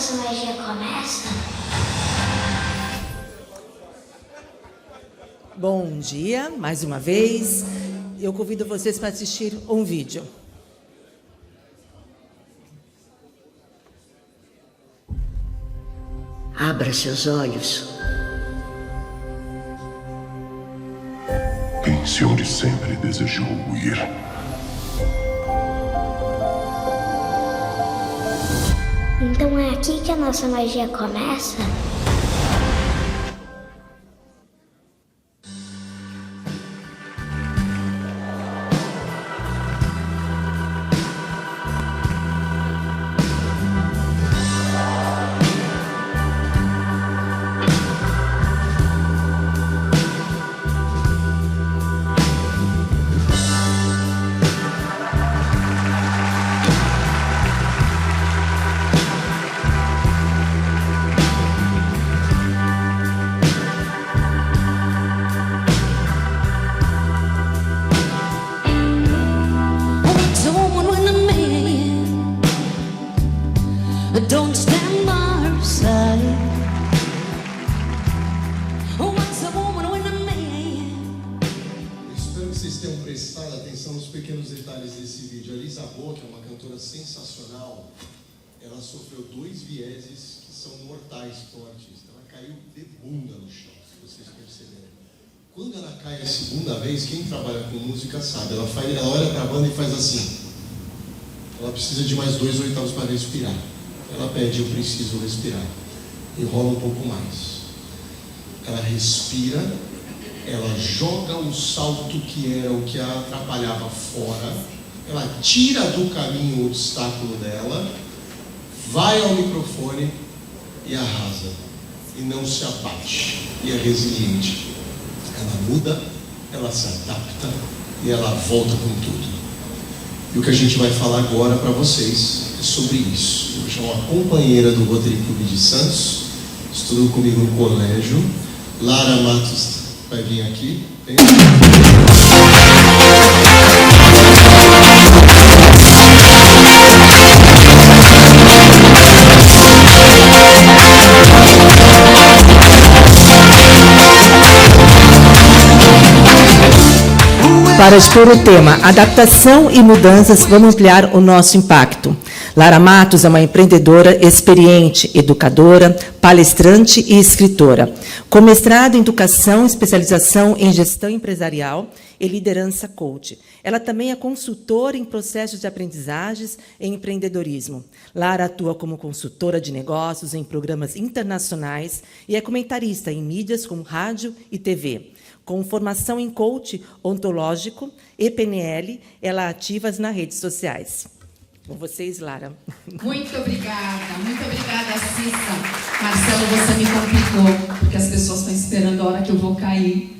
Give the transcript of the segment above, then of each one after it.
nossa magia começa? Bom dia, mais uma vez. Eu convido vocês para assistir um vídeo. Abra seus olhos. Pense onde sempre desejou ir. Então é aqui que a nossa magia começa? Don't stand by her side. What's a woman when a man? Espero que vocês tenham prestado atenção nos pequenos detalhes desse vídeo. A Lisa Boa, que é uma cantora sensacional, ela sofreu 2 vieses que são mortais para o artista. Ela caiu de bunda no chão, se vocês perceberem. Quando ela cai a segunda vez, quem trabalha com música sabe, ela olha para a banda e faz assim. Ela precisa de mais 2 oitavos para respirar. Ela pede, eu preciso respirar. E rola um pouco mais. Ela respira, ela joga o salto que era o que a atrapalhava fora, ela tira do caminho o obstáculo dela, vai ao microfone e arrasa. E não se abate. E é resiliente. Ela muda, ela se adapta e ela volta com tudo. E o que a gente vai falar agora para vocês é sobre isso. Eu vou chamar uma companheira do Rotary Clube de Santos, estudou comigo no colégio, Lara Matos vai vir aqui. Vem. Para expor o tema adaptação e mudanças, vamos ampliar o nosso impacto. Lara Matos é uma empreendedora experiente, educadora, palestrante e escritora. Com mestrado em educação, especialização em gestão empresarial e liderança coach. Ela também é consultora em processos de aprendizagens e empreendedorismo. Lara atua como consultora de negócios em programas internacionais e é comentarista em mídias como rádio e TV. Com formação em coach ontológico e PNL, ela é ativa nas redes sociais. Com vocês, Lara. Muito obrigada, Cissa. Marcelo, você me complicou, porque as pessoas estão esperando a hora que eu vou cair.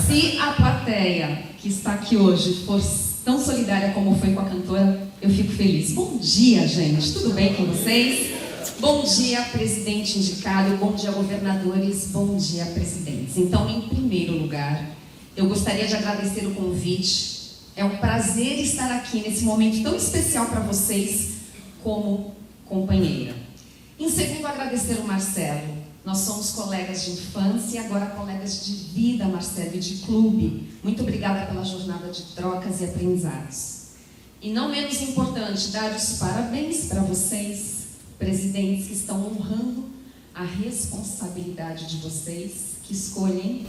Se a plateia que está aqui hoje for tão solidária como foi com a cantora, eu fico feliz. Bom dia, gente. Tudo bem com vocês? Bom dia, presidente indicado. Bom dia, governadores. Bom dia, presidentes. Então, em primeiro lugar, eu gostaria de agradecer o convite. É um prazer estar aqui nesse momento tão especial para vocês como companheira. Em segundo, agradecer o Marcelo. Nós somos colegas de infância e agora colegas de vida, Marcelo, e de clube. Muito obrigada pela jornada de trocas e aprendizados. E não menos importante, dar os parabéns para vocês, presidentes, que estão honrando a responsabilidade de vocês, que escolhem,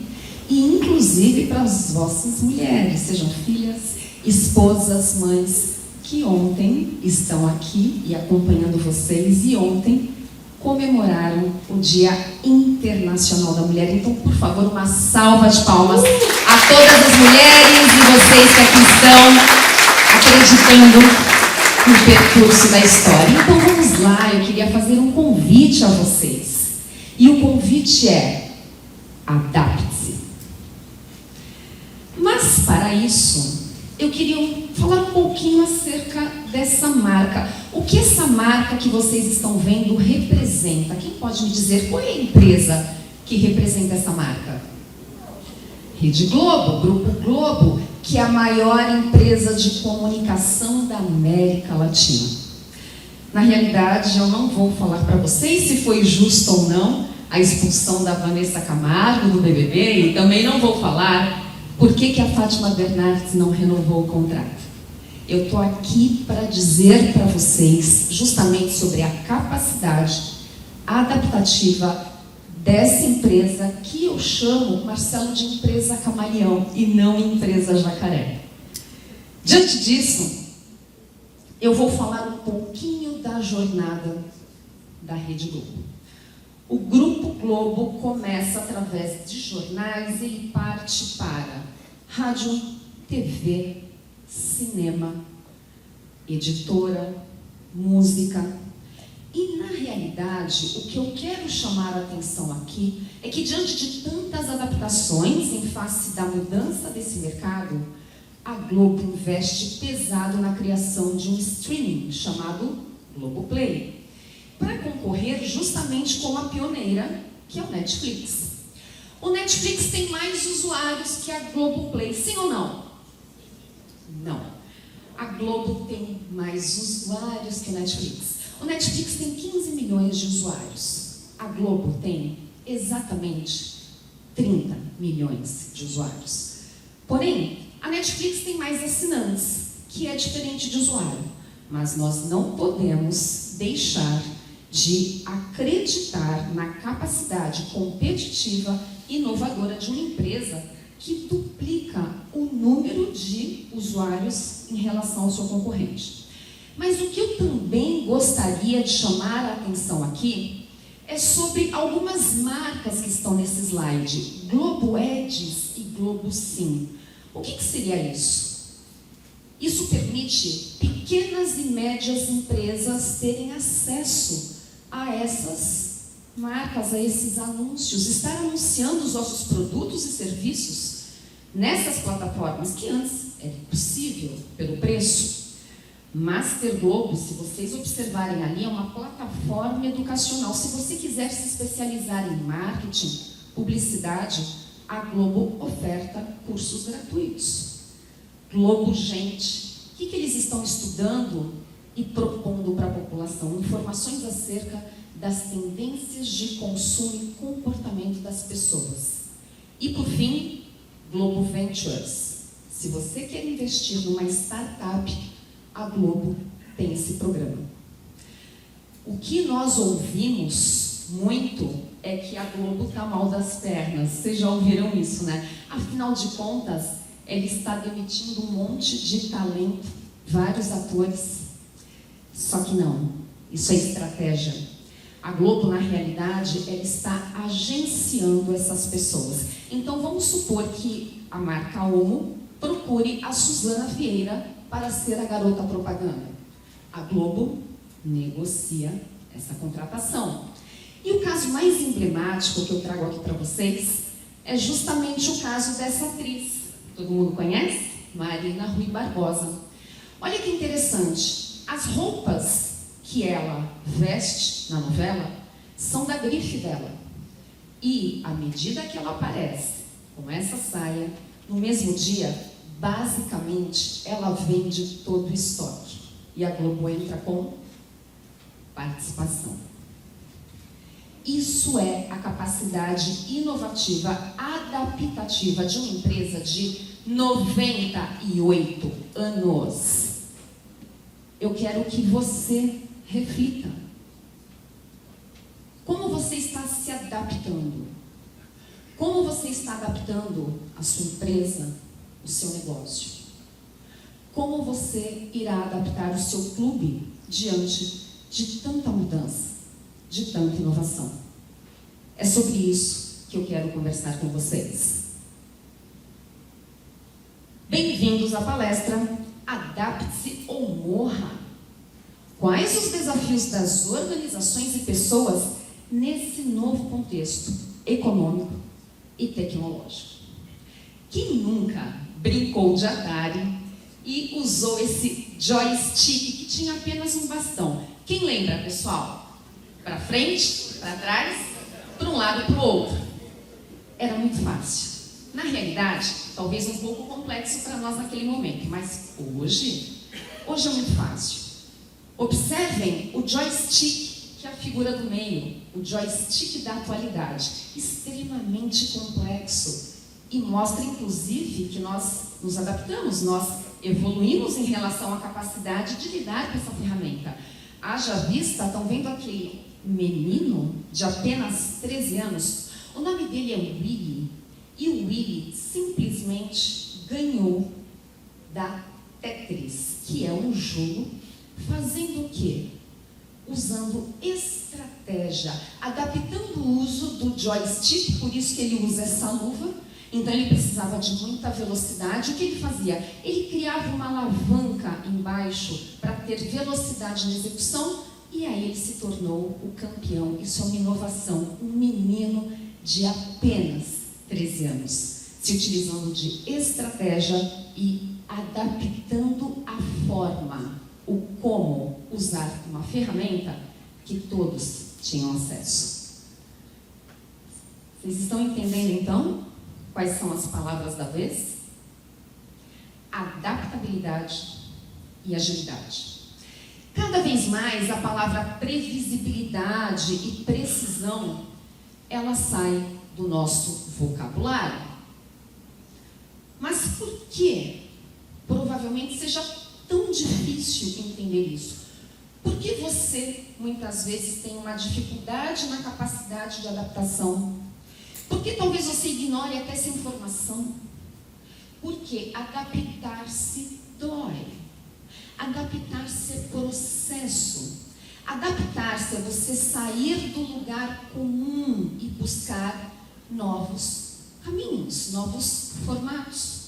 e inclusive para as vossas mulheres, sejam filhas, esposas, mães, que ontem estão aqui e acompanhando vocês, e ontem comemoraram o Dia Internacional da Mulher. Então, por favor, uma salva de palmas a todas as mulheres e vocês que aqui estão acreditando no percurso da história. Então, vamos lá, eu queria fazer um convite a vocês. E o convite é: adapte-se. Mas, para isso, eu queria falar um pouquinho acerca dessa marca. O que essa marca que vocês estão vendo representa? Quem pode me dizer qual é a empresa que representa essa marca? Rede Globo, Grupo Globo, que é a maior empresa de comunicação da América Latina. Na realidade, eu não vou falar para vocês se foi justo ou não a expulsão da Vanessa Camargo do BBB, e também não vou falar por que a Fátima Bernardes não renovou o contrato. Eu estou aqui para dizer para vocês justamente sobre a capacidade adaptativa dessa empresa que eu chamo, Marcelo, de empresa camaleão e não empresa jacaré. Diante disso, eu vou falar um pouquinho da jornada da Rede Globo. O Grupo Globo começa através de jornais, ele parte para rádio, TV, cinema, editora, música. E, na realidade, o que eu quero chamar a atenção aqui é que, diante de tantas adaptações em face da mudança desse mercado, a Globo investe pesado na criação de um streaming chamado Globoplay, para concorrer justamente com a pioneira, que é o Netflix. O Netflix tem mais usuários que a Globoplay, sim ou não? Não. A Globo tem mais usuários que o Netflix. O Netflix tem 15 milhões de usuários. A Globo tem exatamente 30 milhões de usuários. Porém, a Netflix tem mais assinantes, que é diferente de usuário. Mas nós não podemos deixar de acreditar na capacidade competitiva e inovadora de uma empresa que duplica o número de usuários em relação ao seu concorrente. Mas o que eu também gostaria de chamar a atenção aqui é sobre algumas marcas que estão nesse slide. Globo Ads e Globo Sim. O que seria isso? Isso permite pequenas e médias empresas terem acesso a essas marcas, a esses anúncios, estar anunciando os nossos produtos e serviços nessas plataformas que antes era impossível pelo preço. Master Globo, se vocês observarem ali, é uma plataforma educacional. Se você quiser se especializar em marketing, publicidade, a Globo oferta cursos gratuitos. Globo Gente, o que eles estão estudando e propondo para a população? Informações acerca das tendências de consumo e comportamento das pessoas. E, por fim, Globo Ventures. Se você quer investir numa startup, a Globo tem esse programa. O que nós ouvimos muito é que a Globo está mal das pernas. Vocês já ouviram isso, né? Afinal de contas, ela está demitindo um monte de talento, vários atores. Só que não, isso é estratégia. A Globo, na realidade, ela está agenciando essas pessoas. Então, vamos supor que a marca Omo procure a Suzana Vieira para ser a garota propaganda. A Globo negocia essa contratação. E o caso mais emblemático que eu trago aqui para vocês é justamente o caso dessa atriz. Todo mundo conhece? Marina Rui Barbosa. Olha que interessante. As roupas que ela veste na novela são da grife dela. E, à medida que ela aparece com essa saia, no mesmo dia, basicamente, ela vende todo o estoque. E a Globo entra com participação. Isso é a capacidade inovativa, adaptativa de uma empresa de 98 anos. Eu quero que você reflita. Como você está se adaptando? Como você está adaptando a sua empresa, o seu negócio? Como você irá adaptar o seu clube diante de tanta mudança, de tanta inovação? É sobre isso que eu quero conversar com vocês. Bem-vindos à palestra Adapte-se ou Morra. Quais os desafios das organizações e pessoas nesse novo contexto econômico e tecnológico? Quem nunca brincou de Atari e usou esse joystick que tinha apenas um bastão? Quem lembra, pessoal? Para frente, para trás, para um lado e para o outro. Era muito fácil. Na realidade, talvez um pouco complexo para nós naquele momento, mas hoje é muito fácil. Observem o joystick, que é a figura do meio, o joystick da atualidade, extremamente complexo, e mostra, inclusive, que nós nos adaptamos, nós evoluímos em relação à capacidade de lidar com essa ferramenta. Haja vista, estão vendo aquele menino de apenas 13 anos? O nome dele é Willy, e o Willy simplesmente ganhou da Tetris, que é um jogo, fazendo o quê? Usando estratégia, adaptando o uso do joystick, por isso que ele usa essa luva. Então ele precisava de muita velocidade. O que ele fazia? Ele criava uma alavanca embaixo para ter velocidade na execução, e aí ele se tornou o campeão. Isso é uma inovação. Um menino de apenas 13 anos, se utilizando de estratégia e adaptando a forma, o como usar uma ferramenta que todos tinham acesso. Vocês estão entendendo então quais são as palavras da vez? Adaptabilidade e agilidade. Cada vez mais a palavra previsibilidade e precisão, ela sai do nosso vocabulário. Mas por que provavelmente seja tão difícil entender isso? Porque você, muitas vezes, tem uma dificuldade na capacidade de adaptação? Porque talvez você ignore até essa informação? Porque adaptar-se dói. Adaptar-se é processo. Adaptar-se é você sair do lugar comum e buscar novos caminhos, novos formatos.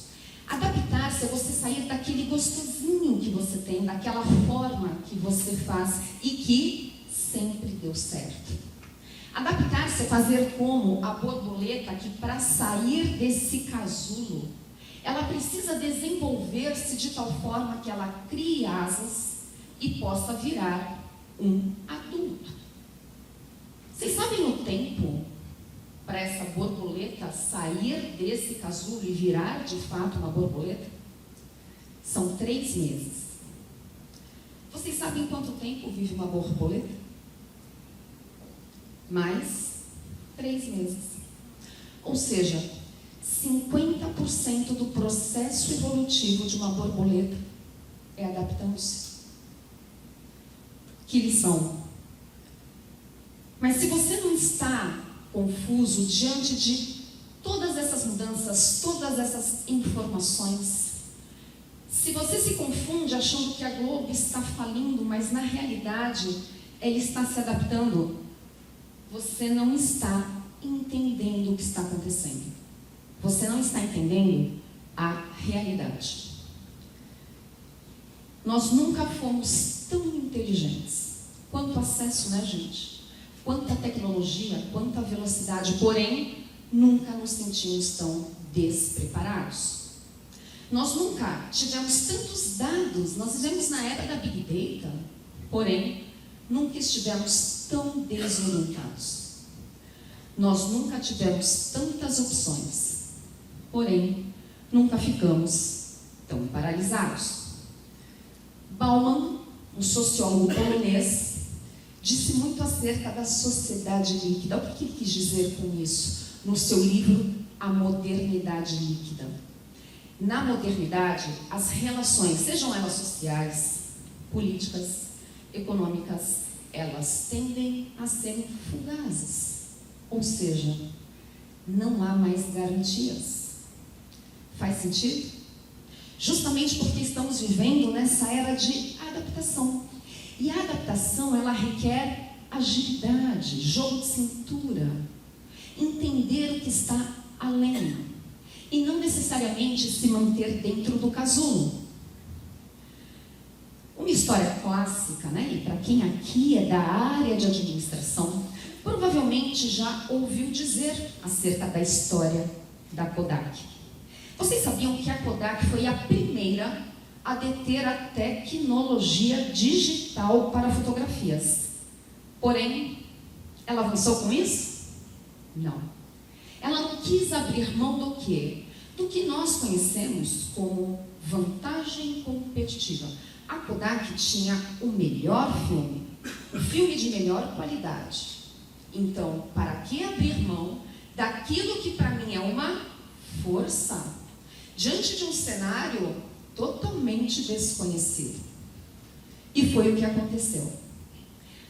Adaptar-se é você sair daquele gostosinho que você tem, daquela forma que você faz e que sempre deu certo. Adaptar-se é fazer como a borboleta que, para sair desse casulo, ela precisa desenvolver-se de tal forma que ela crie asas e possa virar um adulto. Vocês sabem o tempo para essa borboleta sair desse casulo e virar de fato uma borboleta? São 3 meses. Vocês sabem quanto tempo vive uma borboleta? Mais 3 meses. Ou seja, 50% do processo evolutivo de uma borboleta é adaptando-se. Que lição! Mas se você não está confuso diante de todas essas mudanças, todas essas informações, se você se confunde achando que a Globo está falindo, mas na realidade ela está se adaptando, você não está entendendo o que está acontecendo. Você não está entendendo a realidade. Nós nunca fomos tão inteligentes. Quanto acesso, né, gente? Quanta tecnologia, quanta velocidade. Porém, nunca nos sentimos tão despreparados. Nós nunca tivemos tantos dados. Nós vivemos na era da Big Data. Porém, nunca estivemos tão desorientados. Nós nunca tivemos tantas opções. Porém, nunca ficamos tão paralisados. Bauman, um sociólogo polonês, disse muito acerca da sociedade líquida. O que ele quis dizer com isso? No seu livro, A Modernidade Líquida. Na modernidade, as relações, sejam elas sociais, políticas, econômicas, elas tendem a serem fugazes. Ou seja, não há mais garantias. Faz sentido? Justamente porque estamos vivendo nessa era de adaptação. E a adaptação, ela requer agilidade, jogo de cintura, entender o que está além, e não necessariamente se manter dentro do casulo. Uma história clássica, né? E para quem aqui é da área de administração, provavelmente já ouviu dizer acerca da história da Kodak. Vocês sabiam que a Kodak foi a primeira a deter a tecnologia digital para fotografias? Porém, ela avançou com isso? Não. Ela não quis abrir mão do quê? Do que nós conhecemos como vantagem competitiva. A Kodak tinha o melhor filme, o filme de melhor qualidade. Então, para que abrir mão daquilo que para mim é uma força, diante de um cenário totalmente desconhecido? E foi o que aconteceu.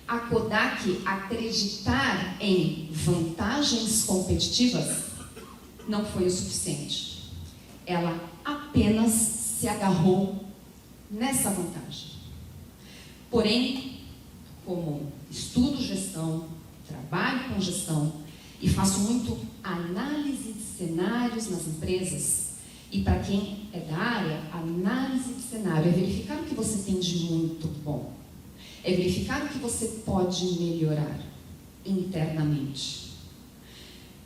A Kodak acreditar em vantagens competitivas não foi o suficiente. Ela apenas se agarrou nessa vantagem. Porém, como estudo gestão, trabalho com gestão e faço muito análise de cenários nas empresas, e para quem é da área, análise de cenário é verificar o que você tem de muito bom, é verificar o que você pode melhorar internamente.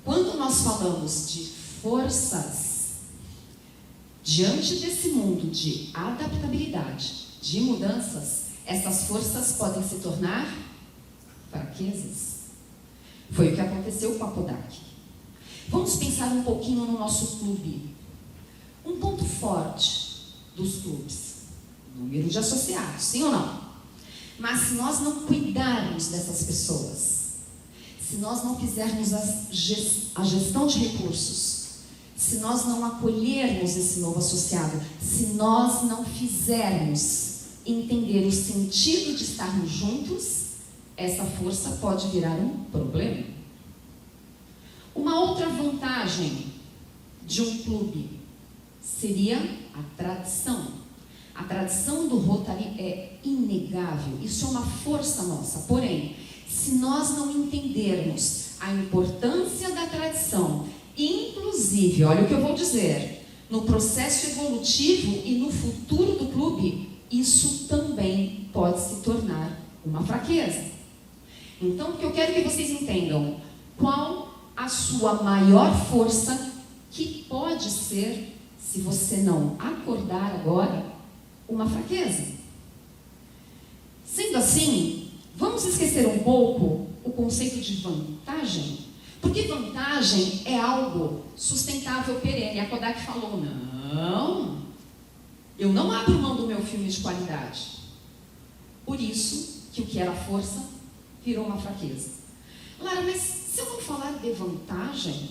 Quando nós falamos de forças, diante desse mundo de adaptabilidade, de mudanças, essas forças podem se tornar fraquezas. Foi o que aconteceu com a Kodak. Vamos pensar um pouquinho no nosso clube. Um ponto forte dos clubes, número de associados, sim ou não? Mas se nós não cuidarmos dessas pessoas, se nós não fizermos a gestão de recursos, se nós não acolhermos esse novo associado, se nós não fizermos entender o sentido de estarmos juntos, essa força pode virar um problema. Uma outra vantagem de um clube seria a tradição. A tradição do Rotary é inegável, isso é uma força nossa. Porém, se nós não entendermos a importância da tradição, inclusive, olha o que eu vou dizer, no processo evolutivo e no futuro do clube, isso também pode se tornar uma fraqueza. Então, o que eu quero que vocês entendam, qual a sua maior força que pode ser, se você não acordar agora, uma fraqueza. Sendo assim, vamos esquecer um pouco o conceito de vantagem, porque vantagem é algo sustentável, perene. A Kodak falou, não, eu não abro mão do meu filme de qualidade. Por isso que o que era força virou uma fraqueza. Lara, mas se eu não falar de vantagem,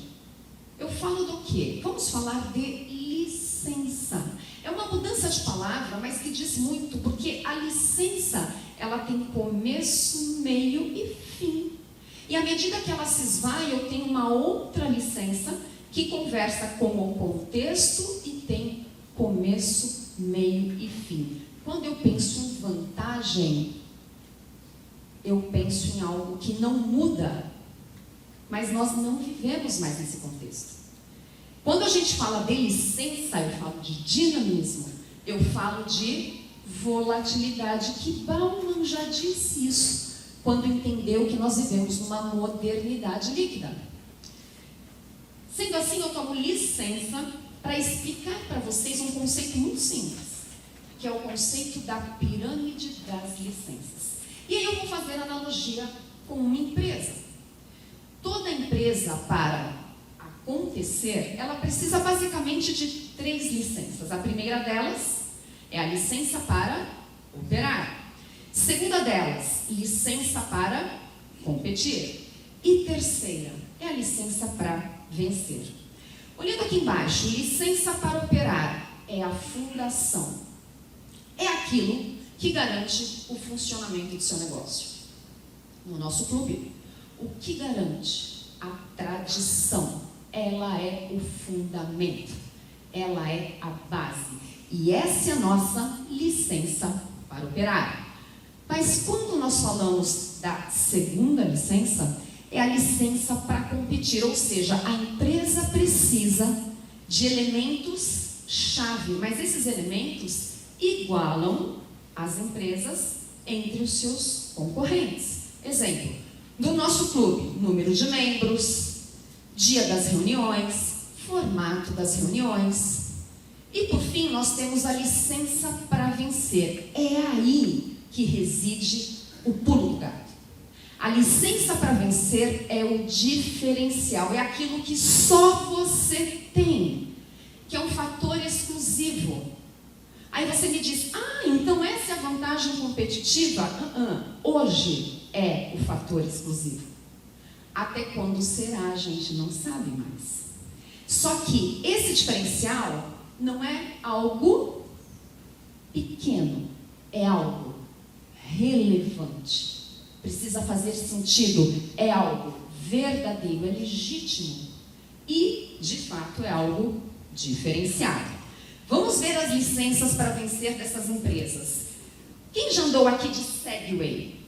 eu falo do quê? Vamos falar de licença. É uma mudança de palavra, mas que diz muito, porque a licença, ela tem começo, meio e fim. E à medida que ela se esvai, eu tenho uma outra licença que conversa com o contexto e tem começo, meio e fim. Quando eu penso em vantagem, eu penso em algo que não muda, mas nós não vivemos mais nesse contexto. Quando a gente fala de licença, eu falo de dinamismo, eu falo de volatilidade, que Bauman já disse isso, quando entendeu que nós vivemos numa modernidade líquida. Sendo assim, eu tomo licença para explicar para vocês um conceito muito simples, que é o conceito da pirâmide das licenças. E aí eu vou fazer analogia com uma empresa. Toda empresa, para acontecer, ela precisa basicamente de 3 licenças. A primeira delas é a licença para operar. Segunda delas, licença para competir. E terceira é a licença para vencer. Olhando aqui embaixo, licença para operar é a fundação. É aquilo que garante o funcionamento do seu negócio. No nosso clube, o que garante? A tradição. Ela é o fundamento. Ela é a base. E essa é a nossa licença para operar. Mas quando nós falamos da segunda licença, é a licença para competir, ou seja, a empresa precisa de elementos-chave, mas esses elementos igualam as empresas entre os seus concorrentes. Exemplo, do nosso clube, número de membros, dia das reuniões, formato das reuniões. E por fim, nós temos a licença para vencer. É aí que reside o pulo do gato. A licença para vencer é o diferencial, é aquilo que só você tem, que é um fator exclusivo. Aí você me diz, então essa é a vantagem competitiva, hoje é o fator exclusivo. Até quando será, a gente não sabe mais. Só que esse diferencial não é algo pequeno, é algo relevante. Precisa fazer sentido, é algo verdadeiro, é legítimo e, de fato, é algo diferenciado. Vamos ver as licenças para vencer dessas empresas. Quem já andou aqui de Segway?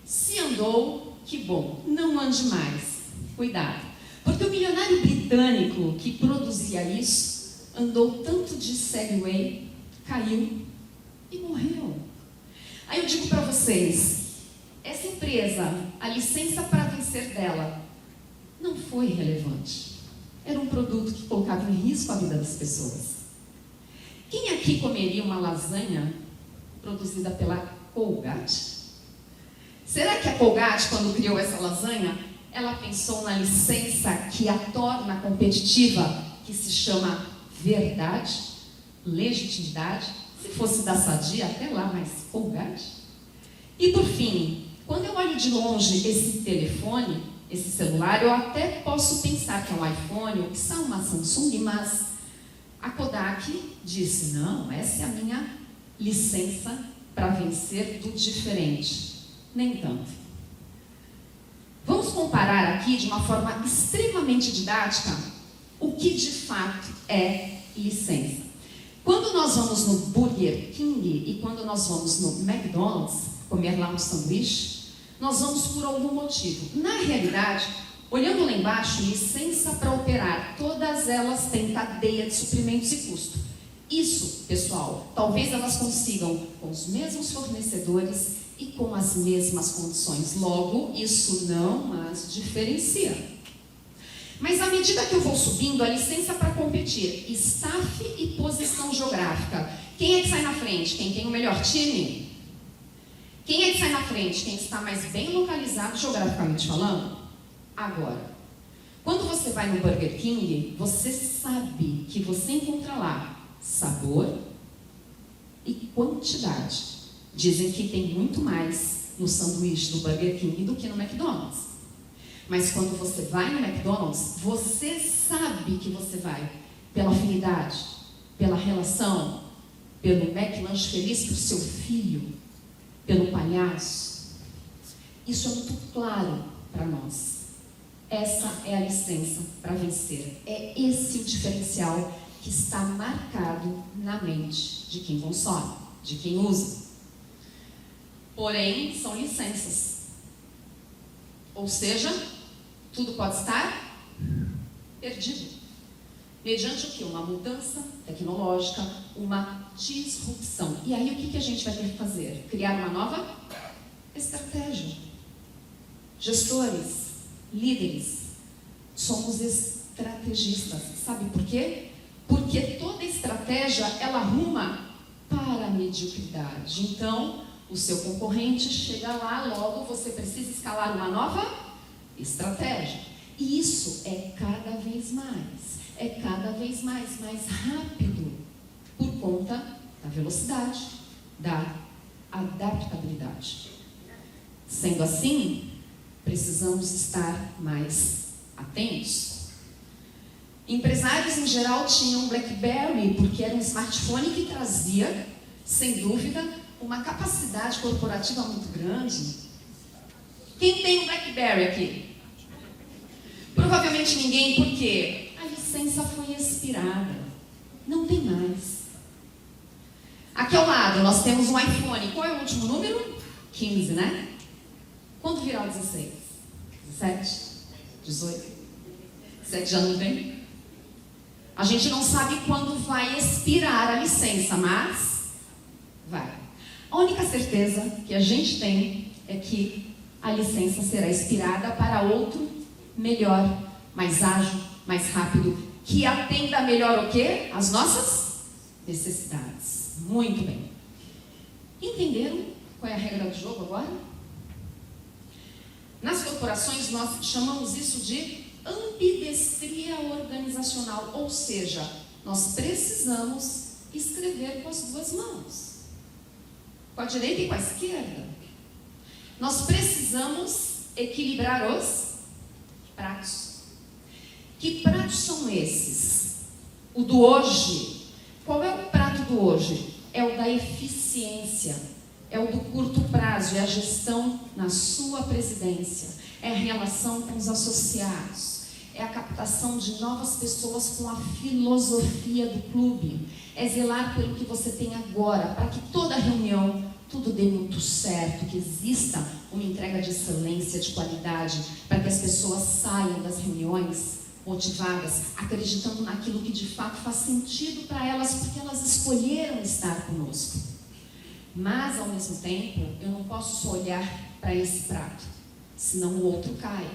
Se andou, que bom, não ande mais. Cuidado, porque o milionário britânico que produzia isso andou tanto de Segway, caiu e morreu. Aí eu digo para vocês, essa empresa, a licença para vencer dela, não foi relevante. Era um produto que colocava em risco a vida das pessoas. Quem aqui comeria uma lasanha produzida pela Colgate? Será que a Colgate, quando criou essa lasanha, ela pensou na licença que a torna competitiva, que se chama verdade, legitimidade? Se fosse da Sadia, até lá, mas Colgate? E por fim, quando eu olho de longe esse telefone, esse celular, eu até posso pensar que é um iPhone ou que são uma Samsung, mas a Kodak disse, não, essa é a minha licença para vencer do diferente. Nem tanto. Vamos comparar aqui de uma forma extremamente didática o que de fato é licença. Quando nós vamos no Burger King e quando nós vamos no McDonald's comer lá um sanduíche, nós vamos por algum motivo. Na realidade, olhando lá embaixo, licença para operar, todas elas têm cadeia de suprimentos e custo. Isso, pessoal, talvez elas consigam com os mesmos fornecedores e com as mesmas condições. Logo, isso não as diferencia. Mas à medida que eu vou subindo, a licença para competir, staff e posição geográfica. Quem é que sai na frente? Quem tem o melhor time? Quem é que sai na frente? Quem está mais bem localizado geograficamente falando? Agora, quando você vai no Burger King, você sabe que você encontra lá sabor e quantidade. Dizem que tem muito mais no sanduíche do Burger King do que no McDonald's. Mas quando você vai no McDonald's, você sabe que você vai pela afinidade, pela relação, pelo McLanche feliz para o seu filho, pelo palhaço. Isso é muito claro para nós. Essa é a licença para vencer. É esse o diferencial que está marcado na mente de quem consome, de quem usa. Porém, são licenças. Ou seja, tudo pode estar perdido. Mediante o quê? Uma mudança tecnológica, uma disrupção. E aí o que a gente vai ter que fazer? Criar uma nova estratégia. Gestores, líderes, somos estrategistas. Sabe por quê? Porque toda estratégia, ela ruma para a mediocridade. Então, o seu concorrente chega lá, logo você precisa escalar uma nova estratégia. E isso é cada vez mais rápido, por conta da velocidade, da adaptabilidade. Sendo assim, precisamos estar mais atentos. Empresários em geral tinham BlackBerry porque era um smartphone que trazia, sem dúvida, uma capacidade corporativa muito grande. Quem tem um BlackBerry aqui? Provavelmente ninguém, porque a licença foi expirada. Não tem mais. Aqui ao lado nós temos um iPhone. Qual é o último número? 15, né? Quando virar o 16? 17? 18? 17 já não tem? A gente não sabe quando vai expirar a licença, mas vai. A única certeza que a gente tem é que a licença será expirada para outro melhor, mais ágil, mais rápido, que atenda melhor o quê? As nossas necessidades. Muito bem. Entenderam qual é a regra do jogo agora? Nas corporações nós chamamos isso de ambidestria organizacional, ou seja, nós precisamos escrever com as duas mãos. com a direita e com a esquerda. Nós precisamos equilibrar os pratos. Que pratos são esses? O do hoje. Qual é o prato do hoje? É o da eficiência, é o do curto prazo, é a gestão na sua presidência, é a relação com os associados, é a captação de novas pessoas com a filosofia do clube, é zelar pelo que você tem agora, para que toda reunião tudo dê muito certo, que exista uma entrega de excelência, de qualidade, para que as pessoas saiam das reuniões motivadas, acreditando naquilo que de fato faz sentido para elas, porque elas escolheram estar conosco. Mas, ao mesmo tempo, eu não posso só olhar para esse prato, senão o outro cai.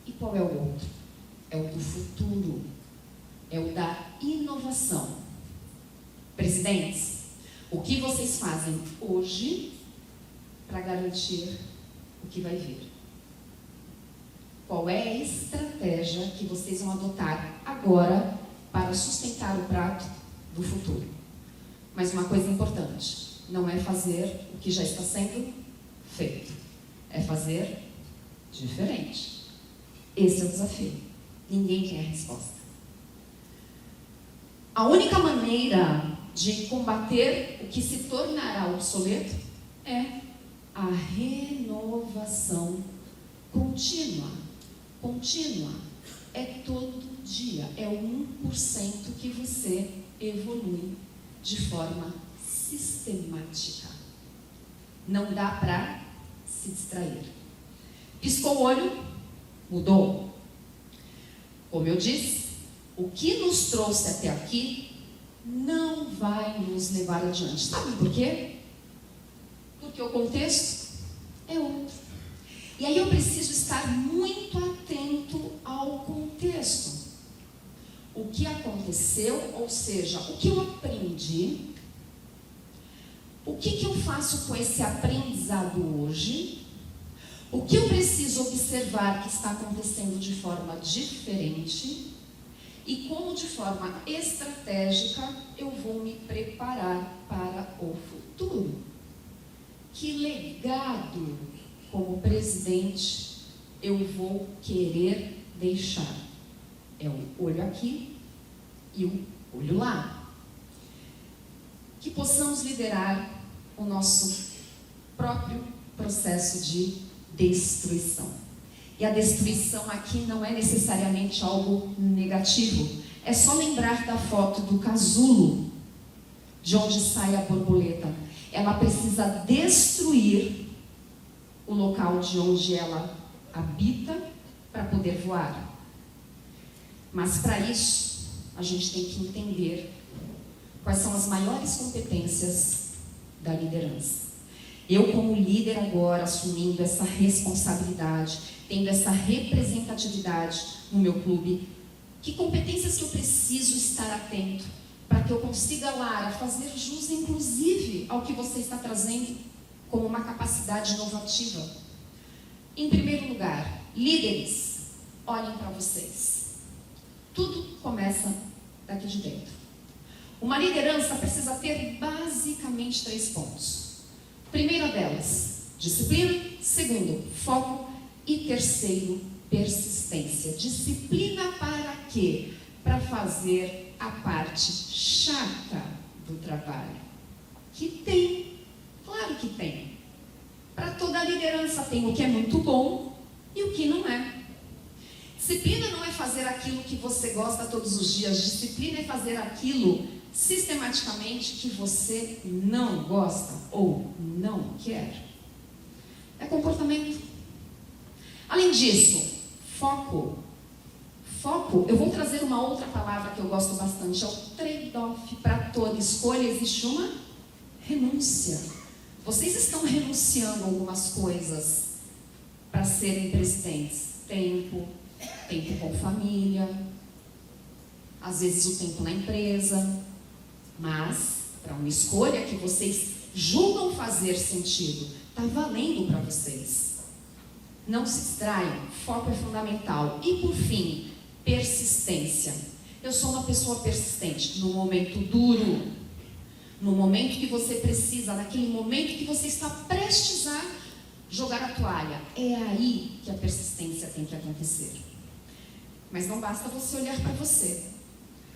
E qual é o outro? É o do futuro, é o da inovação. Presidentes, o que vocês fazem hoje para garantir o que vai vir? Qual é a estratégia que vocês vão adotar agora para sustentar o prato do futuro? Mas uma coisa importante, não é fazer o que já está sendo feito, é fazer diferente. Esse é o desafio. Ninguém tem a resposta. A única maneira de combater o que se tornará obsoleto é a renovação contínua. Contínua. É todo dia. É o 1% que você evolui de forma sistemática. Não dá para se distrair. Piscou o olho, mudou. Como eu disse, o que nos trouxe até aqui não vai nos levar adiante. Sabe por quê? Porque o contexto é outro. E aí eu preciso estar muito atento ao contexto. O que aconteceu, ou seja, o que eu aprendi, o que eu faço com esse aprendizado hoje, o que eu preciso observar que está acontecendo de forma diferente e como de forma estratégica eu vou me preparar para o futuro. Que legado como presidente eu vou querer deixar? É o olho aqui e o olho lá. Que possamos liderar o nosso próprio processo de destruição. E a destruição aqui não é necessariamente algo negativo. É só lembrar da foto do casulo, de onde sai a borboleta. Ela precisa destruir o local de onde ela habita para poder voar. Mas para isso, a gente tem que entender quais são as maiores competências da liderança. Eu, como líder agora, assumindo essa responsabilidade, tendo essa representatividade no meu clube, que competências que eu preciso estar atento para que eu consiga, Lara, fazer jus, inclusive, ao que você está trazendo como uma capacidade inovativa? Em primeiro lugar, líderes, olhem para vocês. Tudo começa daqui de dentro. Uma liderança precisa ter basicamente 3 pontos. Primeira delas, disciplina. Segundo, foco. E terceiro, persistência. Disciplina para quê? Para fazer a parte chata do trabalho. Que tem, claro que tem. Para toda liderança tem o que é muito bom e o que não é. Disciplina não é fazer aquilo que você gosta todos os dias. Disciplina é fazer aquilo sistematicamente que você não gosta ou não quer. É comportamento. Além disso, foco. Foco, eu vou trazer uma outra palavra que eu gosto bastante, é o trade-off. Para toda escolha existe uma renúncia. Vocês estão renunciando a algumas coisas para serem presidentes. Tempo com família, às vezes o tempo na empresa, mas para uma escolha que vocês julgam fazer sentido, está valendo para vocês. Não se distraiam, foco é fundamental. E por fim, persistência. Eu sou uma pessoa persistente no momento duro, No momento que você precisa, naquele momento que você está prestes a jogar a toalha, é aí que a persistência tem que acontecer. Mas não basta você olhar para você.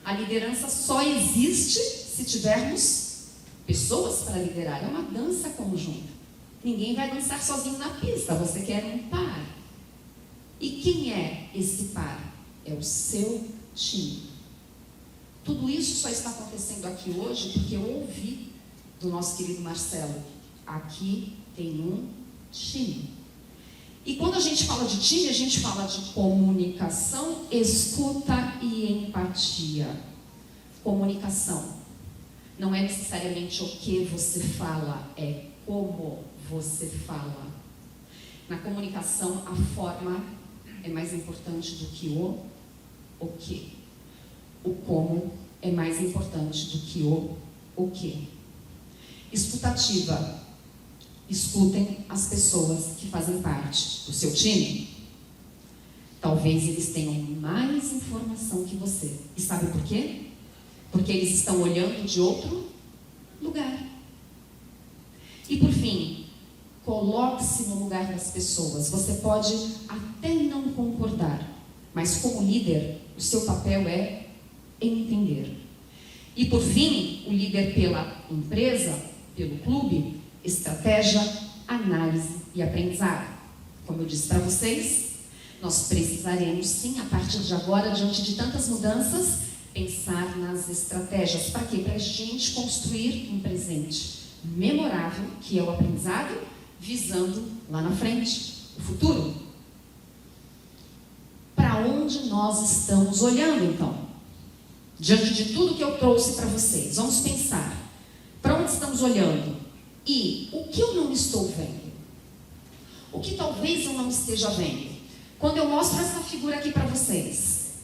A liderança só existe se tivermos pessoas para liderar. É uma dança conjunta. Ninguém vai dançar sozinho na pista, você quer um par. E quem é esse par? É o seu time. Tudo isso só está acontecendo aqui hoje porque eu ouvi do nosso querido Marcelo. Aqui tem um time. E quando a gente fala de time, a gente fala de comunicação, escuta e empatia. Comunicação não é necessariamente o que você fala, é como você fala. Na comunicação, a forma é mais importante do que o que. O como é mais importante do que o que. Escutativa. Escutem as pessoas que fazem parte do seu time. Talvez eles tenham mais informação que você. E sabe por quê? Porque eles estão olhando de outro lugar. E por fim, coloque-se no lugar das pessoas. Você pode até não concordar, mas como líder, o seu papel é entender. E por fim, o líder pela empresa, pelo clube, estratégia, análise e aprendizado. Como eu disse para vocês, nós precisaremos sim, a partir de agora, diante de tantas mudanças, pensar nas estratégias. Para quê? Para a gente construir um presente memorável, que é o aprendizado, visando lá na frente, o futuro. Para onde nós estamos olhando, então? Diante de tudo que eu trouxe para vocês, vamos pensar. Para onde estamos olhando? E o que eu não estou vendo? O que talvez eu não esteja vendo? Quando eu mostro essa figura aqui para vocês,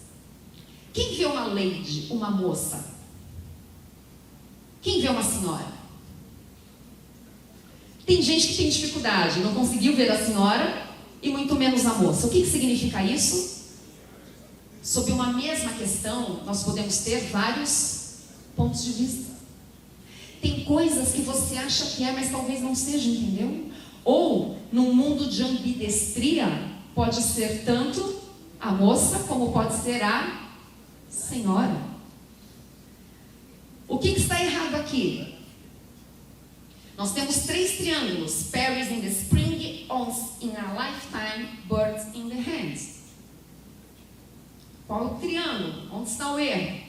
quem vê uma lady, uma moça? Quem vê uma senhora? Tem gente que tem dificuldade, não conseguiu ver a senhora e muito menos a moça. O que significa isso? Sob uma mesma questão, nós podemos ter vários pontos de vista. Tem coisas que você acha que é, mas talvez não seja, entendeu? Ou, num mundo de ambidestria, pode ser tanto a moça como pode ser a senhora. O que está errado aqui? Nós temos 3 triângulos. Berries in the spring, ons in a lifetime, birds in the hand. Qual o triângulo? Onde está o erro?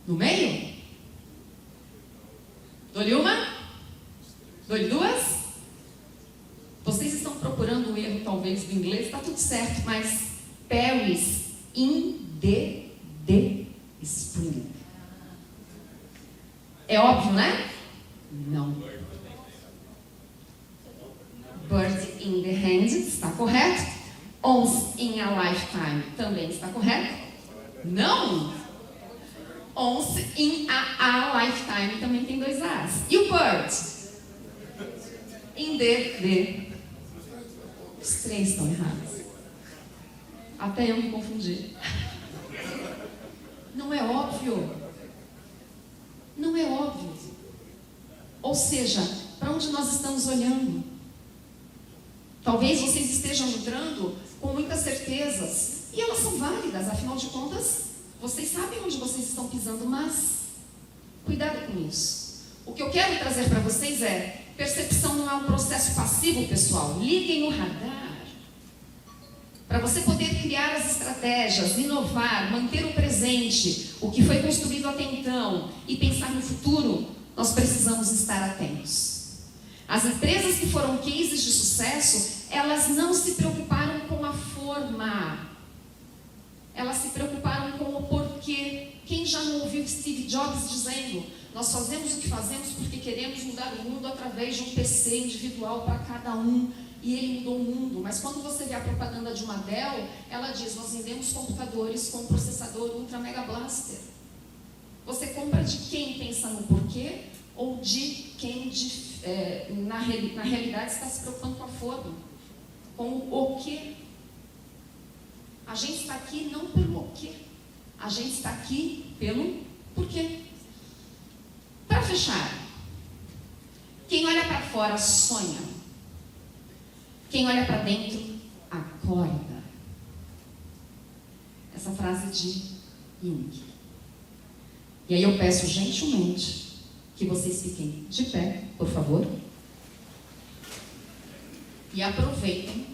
No meio? Dou-lhe uma? Dou-lhe 2? Vocês estão procurando o erro, talvez, do inglês. Está tudo certo, mas berries in the spring. É óbvio, né? Não. Bird in the hand está correto. Once in a lifetime também está correto? Não. Once in a lifetime também tem 2 As. E o bird? In the. Os 3 estão errados. Até eu me confundi. Não é óbvio. Não é óbvio. Ou seja, para onde nós estamos olhando? Talvez vocês estejam entrando com muitas certezas, e elas são válidas, afinal de contas, vocês sabem onde vocês estão pisando, mas cuidado com isso. O que eu quero trazer para vocês é, percepção não é um processo passivo, pessoal. Liguem o radar. Para você poder criar as estratégias, inovar, manter o presente, o que foi construído até então, e pensar no futuro, nós precisamos estar atentos. As empresas que foram cases de sucesso, elas não se preocuparam com a forma. Elas se preocuparam com o porquê. Quem já não ouviu Steve Jobs dizendo: nós fazemos o que fazemos porque queremos mudar o mundo através de um PC individual para cada um. E ele mudou o mundo. Mas quando você vê a propaganda de uma Dell, ela diz: nós vendemos computadores com processador Ultra Mega Blaster. Você compra de quem pensa no porquê ou de quem na realidade está se preocupando com a forma, com o quê? A gente está aqui não pelo o quê, a gente está aqui pelo porquê. fechar, quem olha para fora sonha. Quem olha para dentro acorda. Essa frase de Jung. E aí eu peço gentilmente que vocês fiquem de pé, por favor. E aproveitem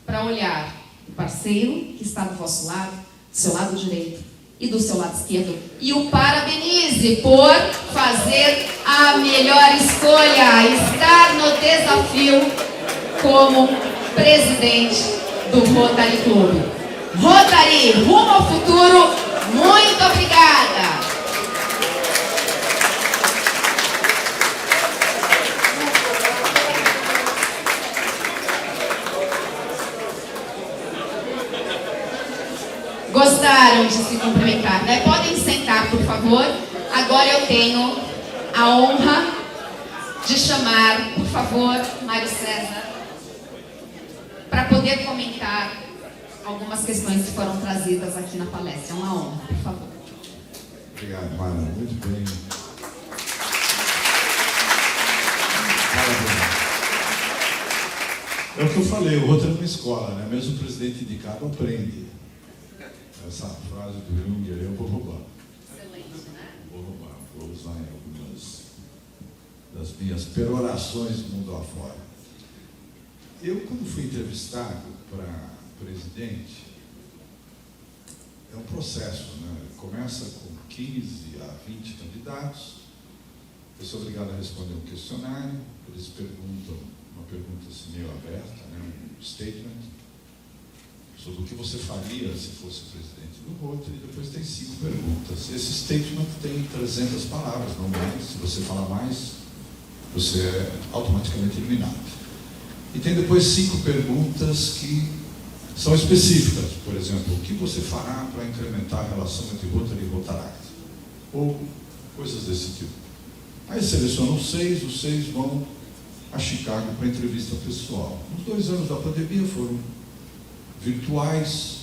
para olhar o parceiro que está do vosso lado, do seu lado direito e do seu lado esquerdo, e o parabenize por fazer a melhor escolha, estar no desafio como presidente do Rotary Club. Rotary, rumo ao futuro, muito obrigada! Gostaram de se cumprimentar, né? Podem sentar, por favor. Agora eu tenho a honra de chamar, por favor, Mário César, para poder comentar algumas questões que foram trazidas aqui na palestra. É uma honra, por favor. Obrigado, Mara. Muito bem. É o que eu falei, o Rotary é uma escola, né? Mesmo o presidente indicado aprende. Essa frase do Jung eu vou roubar. Excelente, né? Vou roubar, vou usar em algumas das minhas perorações mundo afora. Eu, quando fui entrevistado para presidente, é um processo, né? Começa com 15 a 20 candidatos, eu sou obrigado a responder um questionário, eles perguntam, uma pergunta assim meio aberta, né? Um statement, sobre o que você faria se fosse presidente do Rotary, e depois tem 5 perguntas. Esse statement tem 300 palavras, não mais. Se você falar mais, você é automaticamente eliminado. E tem depois 5 perguntas que são específicas. Por exemplo, o que você fará para incrementar a relação entre Rotary e Rotaract? Ou coisas desse tipo. Aí selecionam os 6 vão a Chicago para entrevista pessoal. Nos 2 anos da pandemia foram virtuais.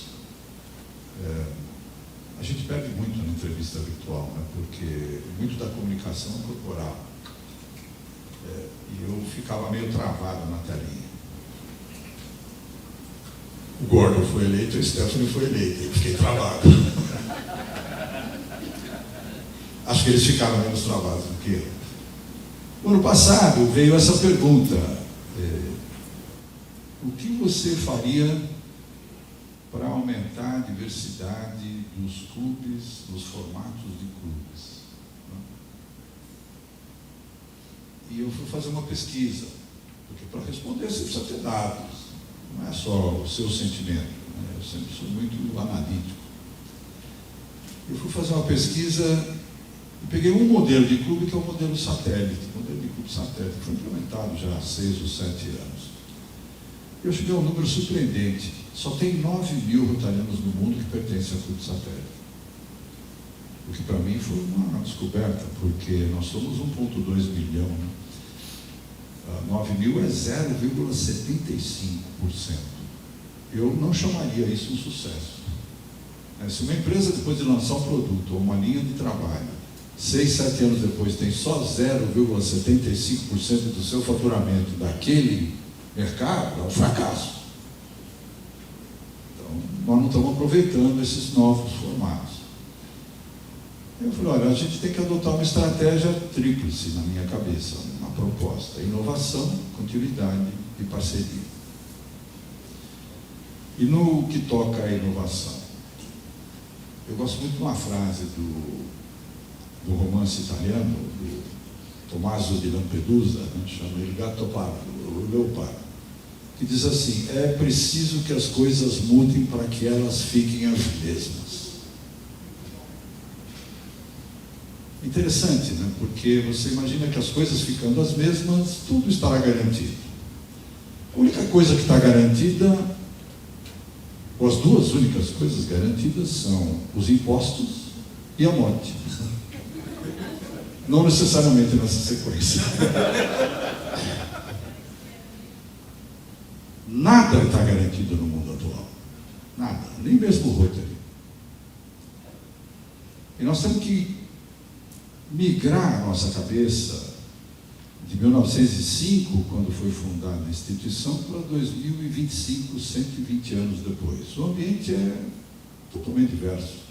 A gente perde muito na entrevista virtual, né? Porque muito da comunicação é corporal. E eu ficava meio travado na telinha. O Gordon foi eleito, a Stephanie foi eleita, eu fiquei travado. Acho que eles ficaram menos travados do que eu. No ano passado veio essa pergunta: o que você faria para aumentar a diversidade dos clubes, dos formatos de clubes? E eu fui fazer uma pesquisa, porque para responder você precisa ter dados, não é só o seu sentimento, né? Eu sempre sou muito analítico. Eu fui fazer uma pesquisa e peguei um modelo de clube que é o modelo satélite, o modelo de clube satélite, que foi implementado já há 6 ou 7 anos. Eu cheguei a um número surpreendente. Só tem 9.000 rotarianos no mundo que pertencem ao clube satélite. O que para mim foi uma descoberta, porque nós somos 1,2 milhão. Né? 9.000 é 0,75%. Eu não chamaria isso um sucesso. Se uma empresa, depois de lançar um produto ou uma linha de trabalho, 6, 7 anos depois tem só 0,75% do seu faturamento daquele mercado, é um fracasso. Então, nós não estamos aproveitando esses novos formatos. Eu falei, olha, a gente tem que adotar uma estratégia tríplice na minha cabeça, uma proposta: inovação, continuidade e parceria. E no que toca à inovação, eu gosto muito de uma frase do romance italiano, do Tommaso di Lampedusa, né, chama ele Gattopardo, o Leopardo, que diz assim: é preciso que as coisas mudem para que elas fiquem as mesmas. Interessante, né? Porque você imagina que as coisas ficando as mesmas, tudo estará garantido. A única coisa que está garantida, ou as duas únicas coisas garantidas, são os impostos e a morte. Não necessariamente nessa sequência. Nada está garantido no mundo atual. Nada, nem mesmo o Rotary. E nós temos que migrar a nossa cabeça de 1905, quando foi fundada a instituição, para 2025, 120 anos depois. O ambiente é totalmente diverso.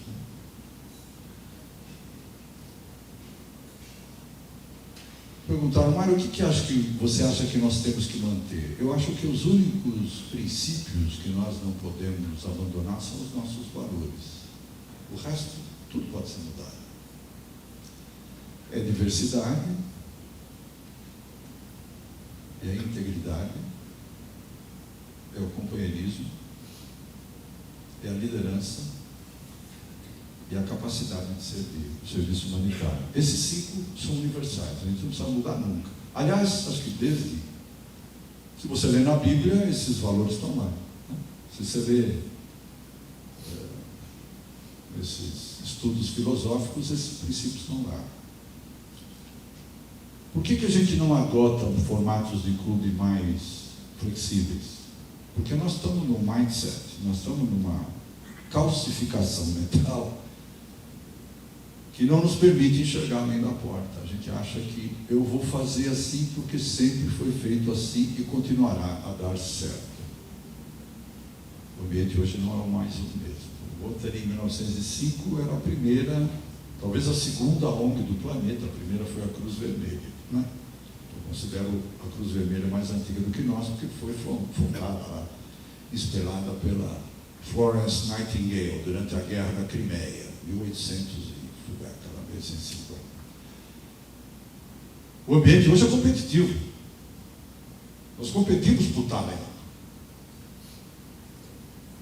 Perguntaram, Mário, o que você acha que nós temos que manter? Eu acho que os únicos princípios que nós não podemos abandonar são os nossos valores. O resto, tudo pode ser mudado. É diversidade, é a integridade, é o companheirismo, é a liderança e a capacidade de servir, o serviço humanitário. Esses 5 são universais, a gente não precisa mudar nunca. Aliás, acho que se você ler na Bíblia, esses valores estão lá. Né? Se você ler esses estudos filosóficos, esses princípios estão lá. Por que a gente não adota formatos de clube mais flexíveis? Porque nós estamos num mindset, nós estamos numa calcificação mental que não nos permite enxergar além da porta. A gente acha que eu vou fazer assim porque sempre foi feito assim e continuará a dar certo. O ambiente hoje não é mais o mesmo. O Rotary, em 1905, era a primeira, talvez a segunda ONG do planeta. A primeira foi a Cruz Vermelha. Né? Eu considero a Cruz Vermelha mais antiga do que nós, porque foi fundada, inspirada pela Florence Nightingale durante a Guerra da Crimeia, 1850. O ambiente hoje é competitivo. Nós competimos por talento.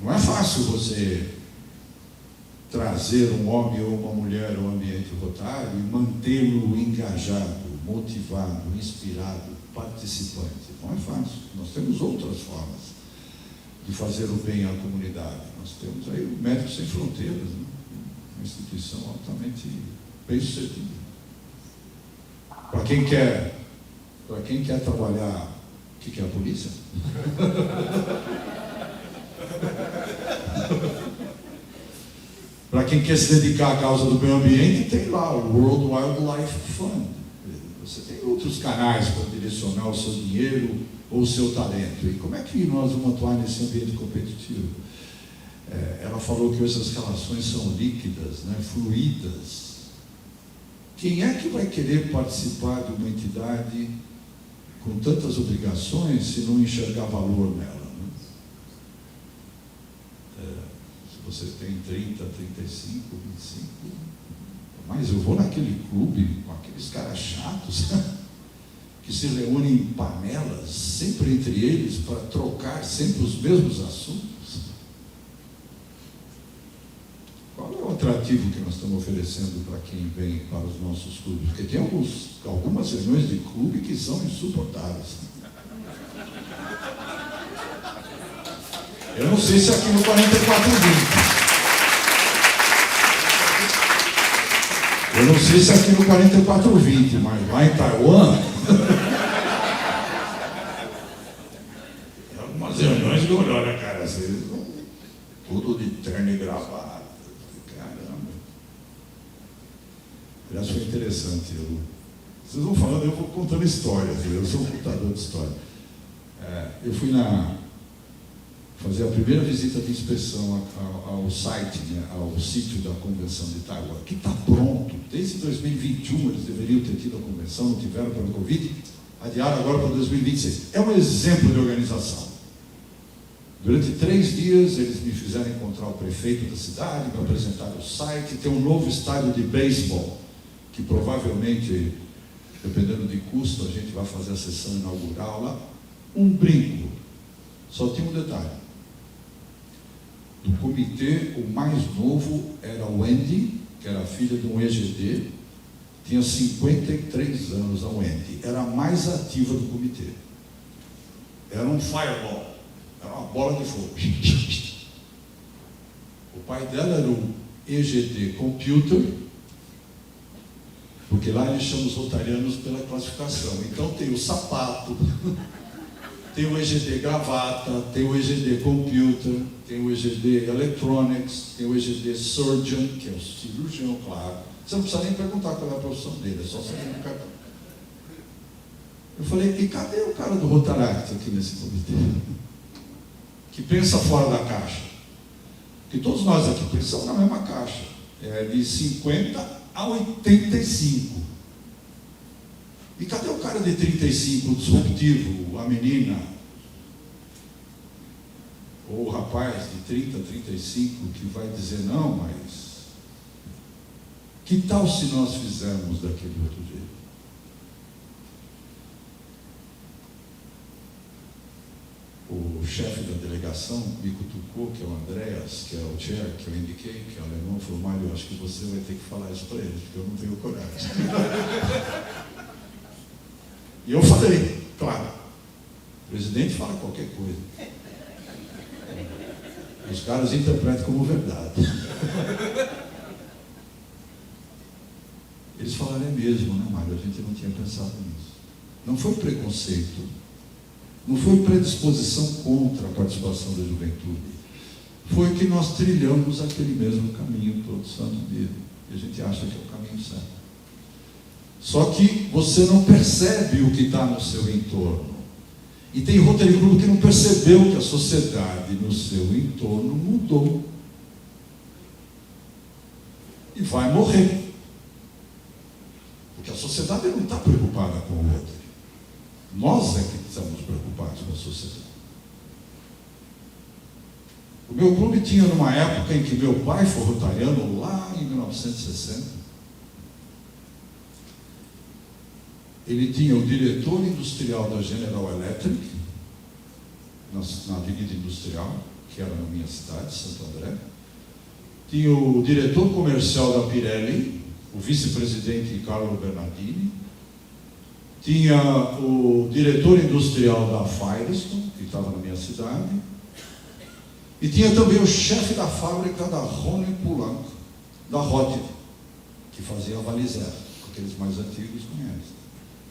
Não é fácil você trazer um homem ou uma mulher ao ambiente rotário e mantê-lo engajado, motivado, inspirado, participante. Não é fácil. Nós temos outras formas de fazer o bem à comunidade. Nós temos aí o Médicos Sem Fronteiras, né? Uma instituição altamente bem-sucedida. Para quem quer trabalhar, o que é a polícia? Para quem quer se dedicar à causa do meio ambiente, tem lá o World Wildlife Fund. Você tem outros canais para direcionar o seu dinheiro ou o seu talento. E como é que nós vamos atuar nesse ambiente competitivo? Ela falou que essas relações são líquidas, né, fluídas. Quem é que vai querer participar de uma entidade com tantas obrigações se não enxergar valor nela? Né? Se você tem 30, 35, 25... Mas eu vou naquele clube com aqueles caras chatos que se reúnem em panelas, sempre entre eles, para trocar sempre os mesmos assuntos. Qual é o atrativo que nós estamos oferecendo para quem vem para os nossos clubes? Porque tem algumas reuniões de clube que são insuportáveis. Eu não sei se aqui no 4420. Eu não sei se aqui no 4420, mas lá em Taiwan, algumas reuniões que eu olho, cara, assim, tudo de terno e gravata. Caramba. Aliás, foi interessante. Vocês vão falando, eu vou contando histórias. Eu sou um contador de história. Eu fui fazer a primeira visita de inspeção ao site, né, ao sítio da Convenção de Taiwan, que está pronto. Desde 2021 eles deveriam ter tido a convenção, não tiveram pelo Covid, adiaram agora para 2026. É um exemplo de organização. Durante 3 dias eles me fizeram encontrar o prefeito da cidade para apresentar o site. Tem um novo estádio de beisebol, que provavelmente, dependendo de custo, a gente vai fazer a sessão inaugural lá. Um brinco. Só tinha um detalhe. Do comitê, o mais novo era o Wendy, que era a filha de um EGD, tinha 53 anos a Wendy, era a mais ativa do comitê. Era um fireball, era uma bola de fogo. O pai dela era o EGD Computer, porque lá eles chamam os rotarianos pela classificação. Então tem o sapato, tem o EGD gravata, tem o EGD Computer, tem o EGD Electronics, tem o EGD Surgeon, que é o cirurgião, claro, Você não precisa nem perguntar qual é a profissão dele, é só saber no cartão. Eu falei, e cadê o cara do Rotaract aqui nesse comitê? Que pensa fora da caixa. Porque todos nós aqui pensamos na mesma caixa. É de 50 a 85. E cadê o cara de 35, o disruptivo, a menina? Ou o rapaz de 30, 35 que vai dizer, não, mas que tal se nós fizermos daquele outro jeito? O chefe da delegação me cutucou, que é o Andreas, que é o chair, que eu indiquei, que é o alemão, falou, Mário, eu acho que você vai ter que falar isso para eles, porque eu não tenho coragem. E eu falei, claro, o presidente fala qualquer coisa. Os caras interpretam como verdade. Eles falaram, é mesmo, né, Mário? A gente não tinha pensado nisso. Não foi preconceito, não foi predisposição contra a participação da juventude. Foi que nós trilhamos aquele mesmo caminho todo santo dia. E a gente acha que é o caminho certo. Só que você não percebe o que está no seu entorno. E tem Rotary Club que não percebeu que a sociedade no seu entorno mudou. E vai morrer. Porque a sociedade não está preocupada com o Rotary. Nós é que estamos preocupados com a sociedade. O meu clube tinha, numa época em que meu pai foi rotariano, lá em 1960, ele tinha o diretor industrial da General Electric, na Avenida Industrial, que era na minha cidade, Santo André. Tinha o diretor comercial da Pirelli, o vice-presidente Carlo Bernardini. Tinha o diretor industrial da Firestone, que estava na minha cidade. E tinha também o chefe da fábrica da Rony Poulenc, da Rotary, que fazia a Valisera, aqueles mais antigos conhecem.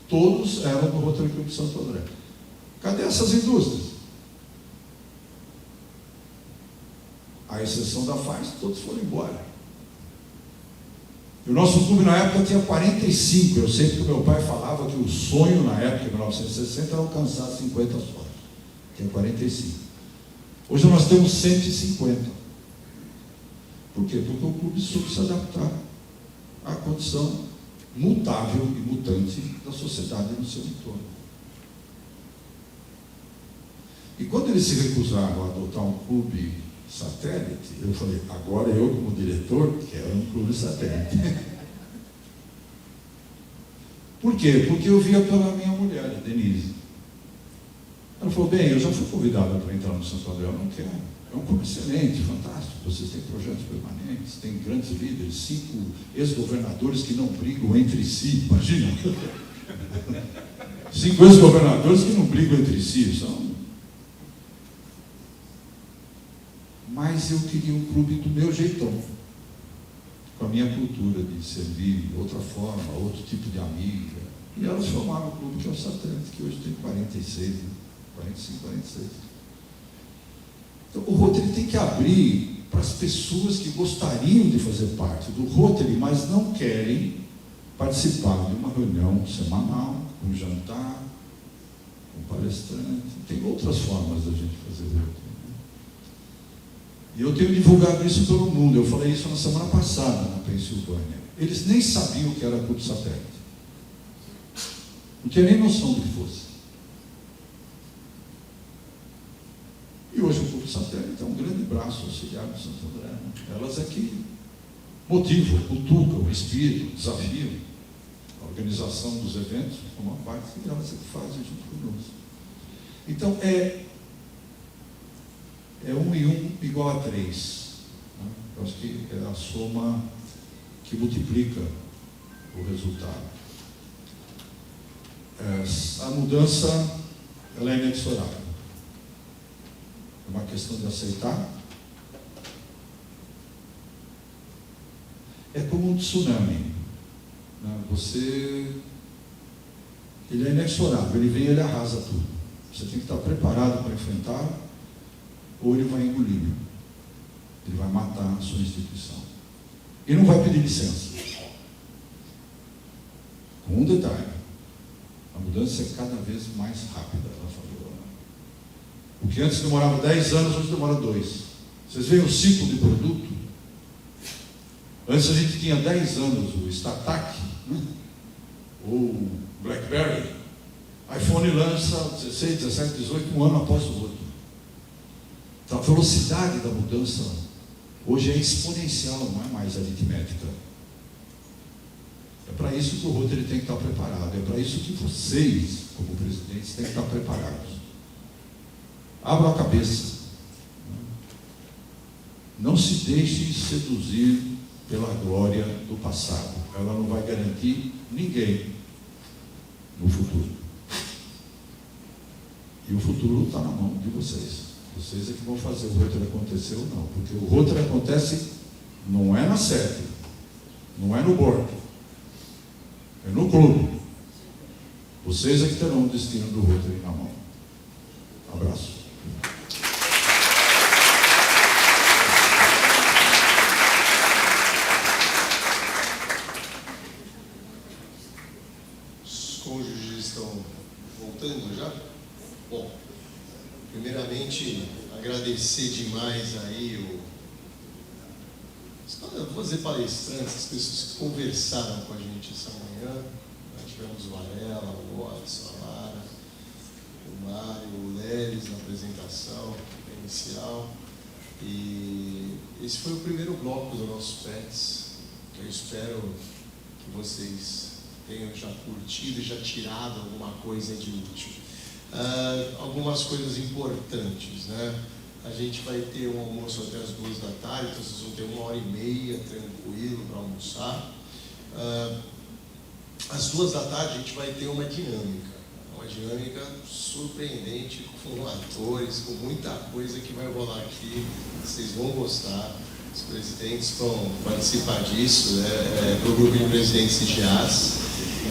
Todos eram do Rotary Club de Santo André. Cadê essas indústrias? À exceção da Firestone, todos foram embora. E o nosso clube na época tinha 45. Eu sei que o meu pai falava que o sonho na época, em 1960, era alcançar 50 sócios. Tinha 45. Hoje nós temos 150. Por quê? Porque o clube soube se adaptar à condição mutável e mutante da sociedade no seu entorno. E quando eles se recusaram a adotar um clube satélite, eu falei, agora eu como diretor quero um clube satélite. Por quê? Porque eu via pela minha mulher, a Denise. Ela falou, bem, eu já fui convidada para entrar no Santo André, eu não quero. É um clube excelente, fantástico, vocês têm projetos permanentes, têm grandes líderes, 5 ex-governadores que não brigam entre si, imagina. 5 ex-governadores que não brigam entre si, são... Mas eu queria um clube do meu jeitão, com a minha cultura de servir de outra forma, outro tipo de amiga. E elas formaram o clube que é o Satélite, que hoje tem 46, né? 45, 46. Então, o Rotary tem que abrir para as pessoas que gostariam de fazer parte do Rotary, mas não querem participar de uma reunião semanal, um jantar, um palestrante. Tem outras formas da gente fazer Rotary. E eu tenho divulgado isso pelo mundo. Eu falei isso na semana passada, na Pensilvânia. Eles nem sabiam o que era clube satélite. Não tinha nem noção do que fosse. E hoje o clube satélite é um grande braço auxiliar do Santo André. Né? Elas é que motivam, cutucam, inspiram, desafiam a organização dos eventos, uma parte que elas é que fazem junto conosco. Então, é 1 e 1 igual a 3. Né? Eu acho que é a soma que multiplica o resultado. A mudança, ela é inexorável. É uma questão de aceitar. É como um tsunami. Né? Ele é inexorável, ele vem e ele arrasa tudo. Você tem que estar preparado para enfrentar, ou ele vai engolir. Ele vai matar a sua instituição. E não vai pedir licença. Com um detalhe, a mudança é cada vez mais rápida, ela falou. O que antes demorava 10 anos, hoje demora 2. Vocês veem o ciclo de produto? Antes a gente tinha 10 anos o StarTAC, né? Ou BlackBerry. iPhone lança 16, 17, 18, um ano após o outro. Então a velocidade da mudança hoje é exponencial, não é mais aritmética. É para isso que o Rotary tem que estar preparado, é para isso que vocês, como presidentes, têm que estar preparados. Abram a cabeça. Não se deixe seduzir pela glória do passado. Ela não vai garantir ninguém no futuro. E o futuro está na mão de vocês. Vocês é que vão fazer o Rotary acontecer ou não. Porque o Rotary acontece não é na sede, não é no board, é no clube. Vocês é que terão o destino do Rotary na mão. Abraço. Os cônjuges estão voltando já? Bom, primeiramente, agradecer demais aí eu vou dizer palestrantes, as pessoas que conversaram com a gente essa manhã. Nós tivemos o Varela, o Watson, a Lara, o Mário, o Lelis na apresentação inicial. E esse foi o primeiro bloco do nosso PETS. Eu espero que vocês tenham já curtido e já tirado alguma coisa de útil. Algumas coisas importantes, né? A gente vai ter um almoço até as 2 da tarde, então vocês vão ter 1h30 tranquilo para almoçar. Às 2 da tarde a gente vai ter uma dinâmica surpreendente, com atores, com muita coisa que vai rolar aqui, vocês vão gostar. Os presidentes vão participar disso, do grupo de presidentes de jazz.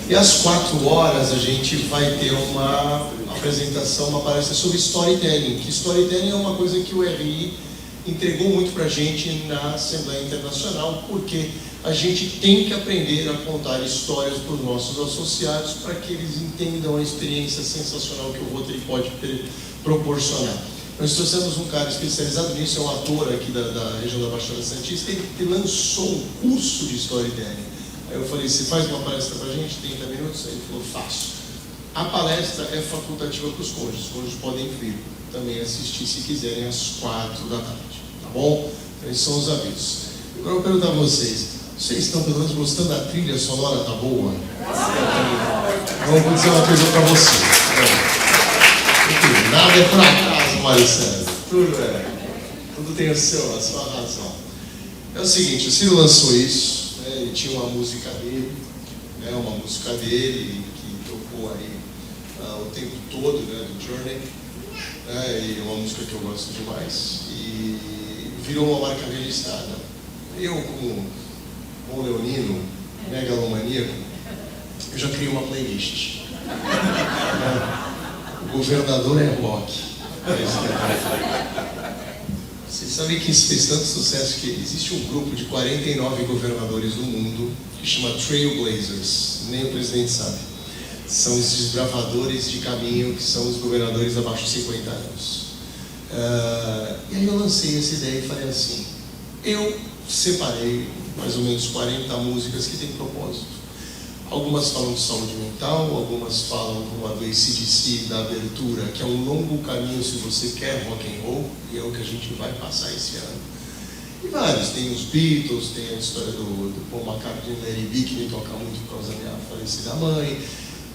E às 4 horas a gente vai ter uma apresentação, uma palestra sobre storytelling, que storytelling é uma coisa que o RI entregou muito para a gente na Assembleia Internacional, porque a gente tem que aprender a contar histórias para os nossos associados, para que eles entendam a experiência sensacional que o Rotary pode proporcionar. Nós trouxemos um cara especializado nisso, é um ator aqui da região da Baixada Santista, ele lançou um curso de storytelling. Aí eu falei, você faz uma palestra para a gente, 30 minutos? Aí ele falou, faço. A palestra é facultativa para os cônjuges podem vir também assistir se quiserem às 4 da tarde, tá bom? Então, esses são os avisos. Agora eu vou perguntar a vocês estão pelo menos gostando da trilha sonora, tá boa? Vamos dizer uma coisa para vocês. Nada é por acaso, Mário César. Tudo tem a sua razão. É o seguinte, o Ciro lançou isso, né? Ele tinha uma música dele, que tocou aí o tempo todo, né, do Journey, né, e é uma música que eu gosto demais, e virou uma marca registrada. Eu, como bom leonino, megalomaníaco, eu já criei uma playlist. O governador é rock. Vocês sabem que isso fez tanto sucesso que existe um grupo de 49 governadores do mundo que chama Trailblazers, nem o presidente sabe. São os desbravadores de caminho, que são os governadores abaixo de 50 anos. E aí eu lancei essa ideia e falei assim, eu separei mais ou menos 40 músicas que têm propósito. Algumas falam de saúde mental, algumas falam do AC/DC da abertura, que é um longo caminho se você quer rock and roll, e é o que a gente vai passar esse ano. E vários, tem os Beatles, tem a história do Paul McCartney e Larry B, que me toca muito por causa da minha falecida mãe.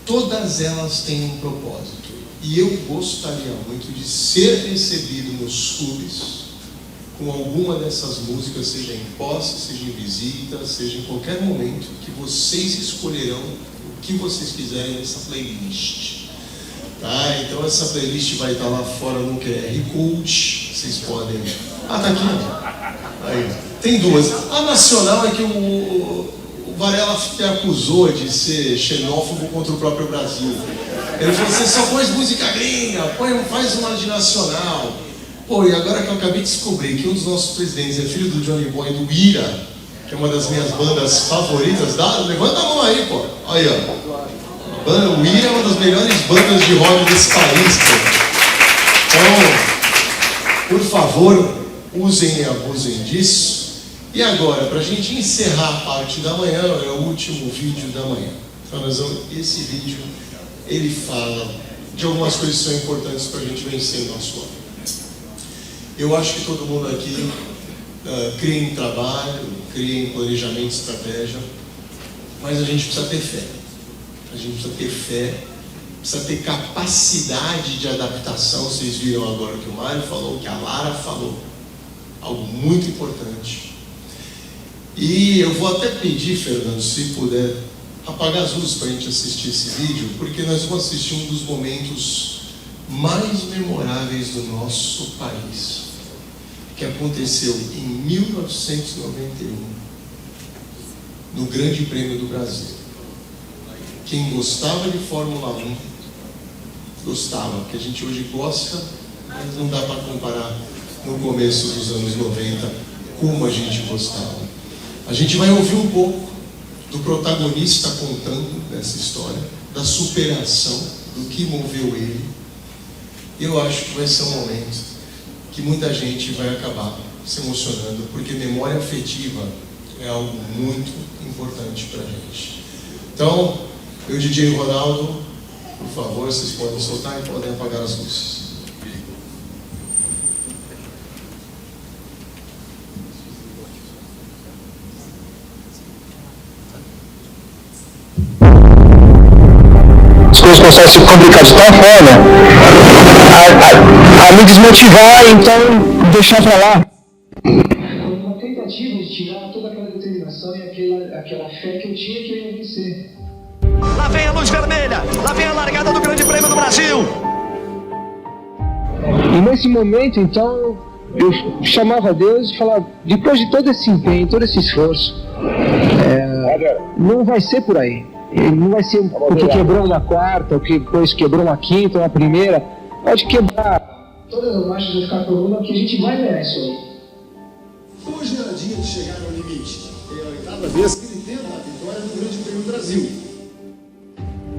Todas elas têm um propósito. E eu gostaria muito de ser recebido nos clubes com alguma dessas músicas, seja em posse, seja em visita, seja em qualquer momento, que vocês escolherão o que vocês quiserem nessa playlist. Tá? Então essa playlist vai estar lá fora no QR Code, vocês podem... Ah, tá aqui. Aí. Tem duas. A nacional é que o Varela me acusou de ser xenófobo contra o próprio Brasil. Ele falou, você só põe música gringa, faz uma de nacional. Pô, e agora que eu acabei de descobrir que um dos nossos presidentes é filho do Johnny Boy do Ira, que é uma das minhas bandas favoritas, levanta a mão aí, pô. Aí, ó. O IRA é uma das melhores bandas de rock desse país, cara. Então, por favor, usem e abusem disso. E agora, para a gente encerrar a parte da manhã, é o último vídeo da manhã. Então, esse vídeo, ele fala de algumas coisas que são importantes para a gente vencer o nosso ano. Eu acho que todo mundo aqui cria em trabalho, cria em planejamento, estratégia, mas a gente precisa ter fé. A gente precisa ter fé, precisa ter capacidade de adaptação. Vocês viram agora o que o Mário falou, o que a Lara falou. Algo muito importante. E eu vou até pedir, Fernando, se puder, apagar as luzes para a gente assistir esse vídeo, porque nós vamos assistir um dos momentos mais memoráveis do nosso país, que aconteceu em 1991, no Grande Prêmio do Brasil. Quem gostava de Fórmula 1, gostava, porque a gente hoje gosta, mas não dá para comparar no começo dos anos 90 como a gente gostava. A gente vai ouvir um pouco do protagonista contando essa história, da superação, do que moveu ele. Eu acho que vai ser um momento que muita gente vai acabar se emocionando, porque memória afetiva é algo muito importante para a gente. Então, meu DJ Ronaldo, por favor, vocês podem soltar e podem apagar as luzes. As coisas começaram a se complicar de tal forma a me desmotivar, então deixar pra lá. Uma tentativa de tirar toda aquela determinação e aquela fé que eu tinha que eu ia vencer. Lá vem a luz vermelha, lá vem a largada do Grande Prêmio do Brasil. E nesse momento, então, eu chamava a Deus e falava, depois de todo esse empenho, todo esse esforço, não vai ser por aí. Não vai ser porque quebrou uma quarta, ou que depois quebrou uma quinta, uma primeira. Pode quebrar. Todas as marchas vão ficar problema que a gente vai ganhar isso aí. Hoje era dia de chegar ao limite. É a oitava vez que ele tenta a vitória no Grande Prêmio do Brasil.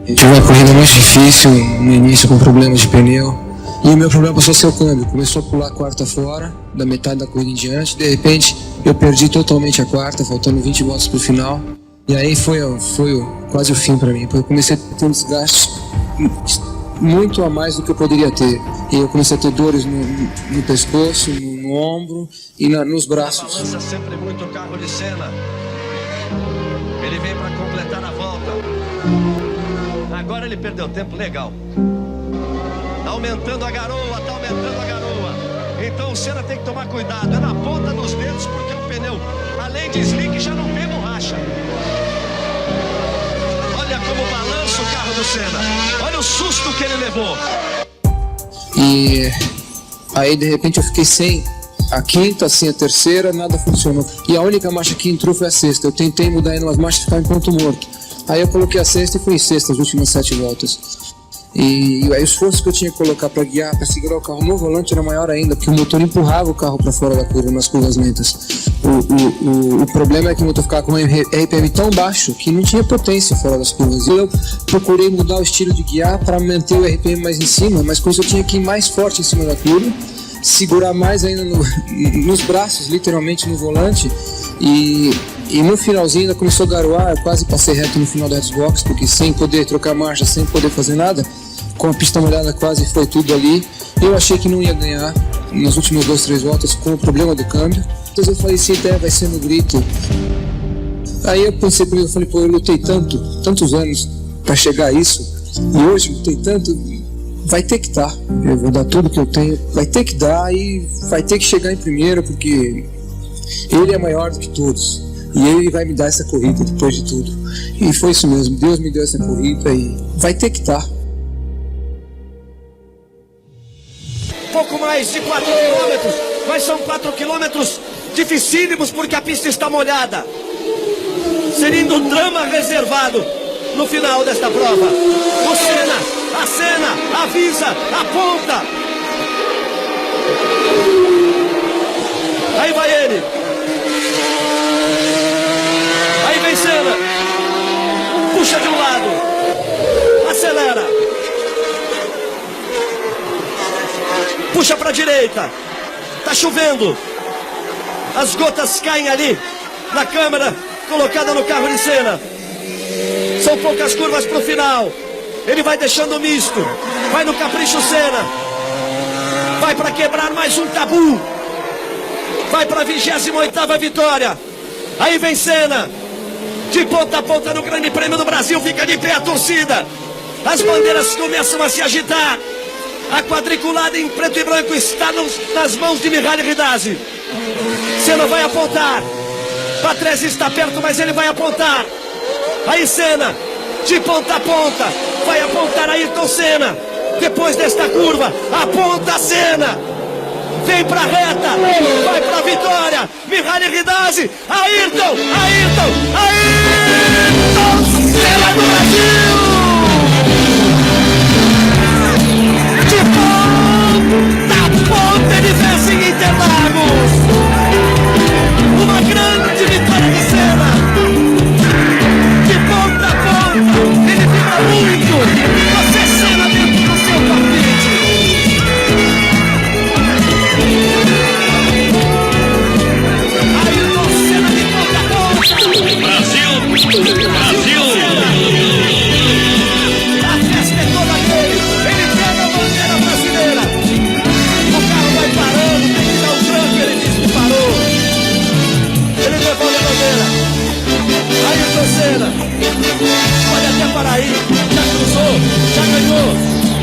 Eu tive uma corrida mais difícil no início com problemas de pneu. E o meu problema passou a ser o câmbio. Começou a pular a quarta fora, da metade da corrida em diante. De repente, eu perdi totalmente a quarta, faltando 20 voltas para o final. E aí foi quase o fim para mim, porque eu comecei a ter um desgaste muito a mais do que eu poderia ter. E eu comecei a ter dores no pescoço, no ombro e nos braços. Balança sempre muito o carro de Senna. Ele vem para completar a volta. Agora ele perdeu tempo legal. Tá aumentando a garoa, tá aumentando a garoa. Então o Senna tem que tomar cuidado, é na ponta dos dedos, porque o pneu, além de slick, já não tem borracha. Olha como balança o carro do Senna. Olha o susto que ele levou. E aí de repente eu fiquei sem a quinta, sem a terceira, nada funcionou. E a única marcha que entrou foi a sexta. Eu tentei mudar em umas marchas e ficar em ponto morto. Aí eu coloquei a sexta e fui em sexta, as últimas 7 voltas. E aí o esforço que eu tinha que colocar para guiar, para segurar o carro no volante era maior ainda, porque o motor empurrava o carro para fora da curva, nas curvas lentas. O problema é que o motor ficava com um RPM tão baixo que não tinha potência fora das curvas. E eu procurei mudar o estilo de guiar para manter o RPM mais em cima, mas com isso eu tinha que ir mais forte em cima da curva, segurar mais ainda nos braços, literalmente no volante. E no finalzinho ainda começou a garoar, eu quase passei reto no final da box, porque sem poder trocar marcha, sem poder fazer nada, com a pista molhada quase foi tudo ali. Eu achei que não ia ganhar nas últimas 2, 3 voltas com o problema do câmbio. Então eu falei, se a ideia vai ser no grito. Aí eu pensei comigo, eu falei, pô, eu lutei tantos anos para chegar a isso, e hoje lutei tanto, vai ter que dar. Eu vou dar tudo que eu tenho, vai ter que dar e vai ter que chegar em primeiro, porque ele é maior do que todos. E ele vai me dar essa corrida depois de tudo. E foi isso mesmo, Deus me deu essa corrida e vai ter que dar. Pouco mais de 4 quilômetros, mas são 4 quilômetros dificílimos porque a pista está molhada. Seria um drama reservado no final desta prova. O Senna, a Senna, avisa, aponta. Aí vai ele. Aí vem Senna. Puxa de um lado. Puxa para a direita. Tá chovendo. As gotas caem ali na câmera colocada no carro de Senna. São poucas curvas para o final. Ele vai deixando misto. Vai no capricho Senna. Vai para quebrar mais um tabu. Vai para a 28ª vitória. Aí vem Senna. De ponta a ponta no Grande Prêmio do Brasil. Fica de pé a torcida. As bandeiras começam a se agitar. A quadriculada em preto e branco está nas mãos de Mihaly Ridazzi. Senna vai apontar. Patrese está perto, mas ele vai apontar. Aí Senna, de ponta a ponta, vai apontar Ayrton Senna. Depois desta curva, aponta Senna. Vem pra reta, vai pra vitória. Mihaly Ridazzi, Ayrton Senna do Brasil. De ponta a ponta ele vence em Interlagos. Uma grande vitória de Senna. De ponta a ponta, ele vibra muito. Você Senna dentro do seu palpite. Ayrton Senna de ponta a ponta. Brasil. A festa é toda dele. Ele pega a bandeira brasileira. O carro vai parando, tem que dar um tranco. Ele diz que parou. Ele devolve a bandeira. Ayrton Senna pode até parar aí. Já cruzou, já ganhou.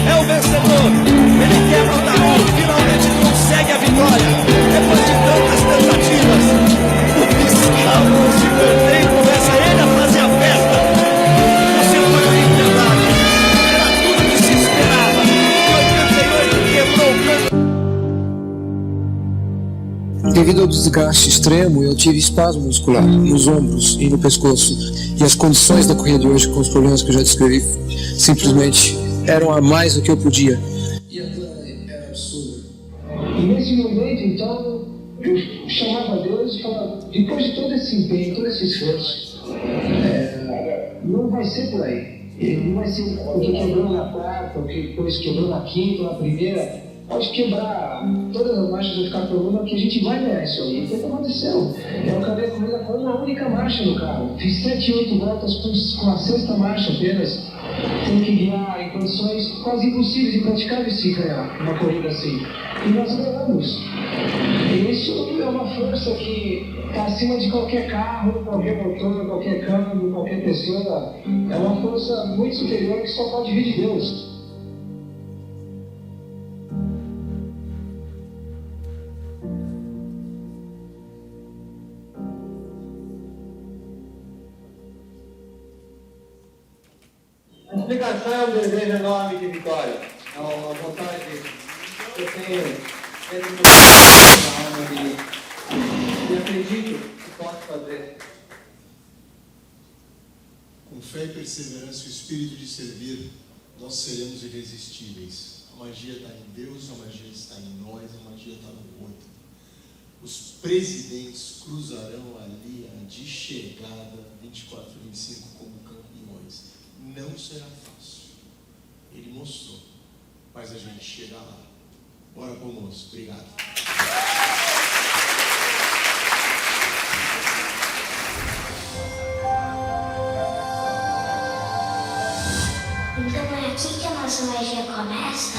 É o vencedor. Ele quebra o tabu. Finalmente consegue a vitória. Depois de tantas tentativas. O fiscal se perdeu. Começa ele a fazer a festa. O setor de Interlagos. Era tudo que se esperava. Em 88 quebrou o campo. Devido ao desgaste extremo, eu tive espasmo muscular nos ombros e no pescoço. E as condições da corrida de hoje, com os problemas que eu já descrevi, simplesmente eram a mais do que eu podia. E a plana era absurda. E nesse momento, então, eu chamava a Deus e falava, depois de todo esse empenho, todo esse esforço, não vai ser por aí. Não vai ser o que quebrou na quarta, o que depois quebrou na quinta, na primeira. Pode quebrar todas as marchas e ficar problema que a gente vai ganhar isso aí. Foi o que aconteceu. Eu acabei a corrida com uma única marcha no carro. Fiz 7, 8 voltas com a 6ª marcha apenas. Tendo que guiar em condições quase impossíveis e impraticáveis se ganhar uma corrida assim. E nós ganhamos. E isso é uma força que está acima de qualquer carro, qualquer motor, qualquer câmbio, qualquer pessoa. É uma força muito superior que só pode vir de Deus. A explicação é um desejo enorme de vitória. É uma vontade que eu tenho dentro do meu alma e acredito que posso fazer. Com fé e perseverança e o espírito de servir, nós seremos irresistíveis. A magia está em Deus, a magia está em nós, a magia está no outro. Os presidentes cruzarão a linha de chegada 24, 25 como campeões. Não será fácil. Ele mostrou. Mas a gente chega lá. Bora pro moço. Obrigado. Então é aqui que a nossa magia começa?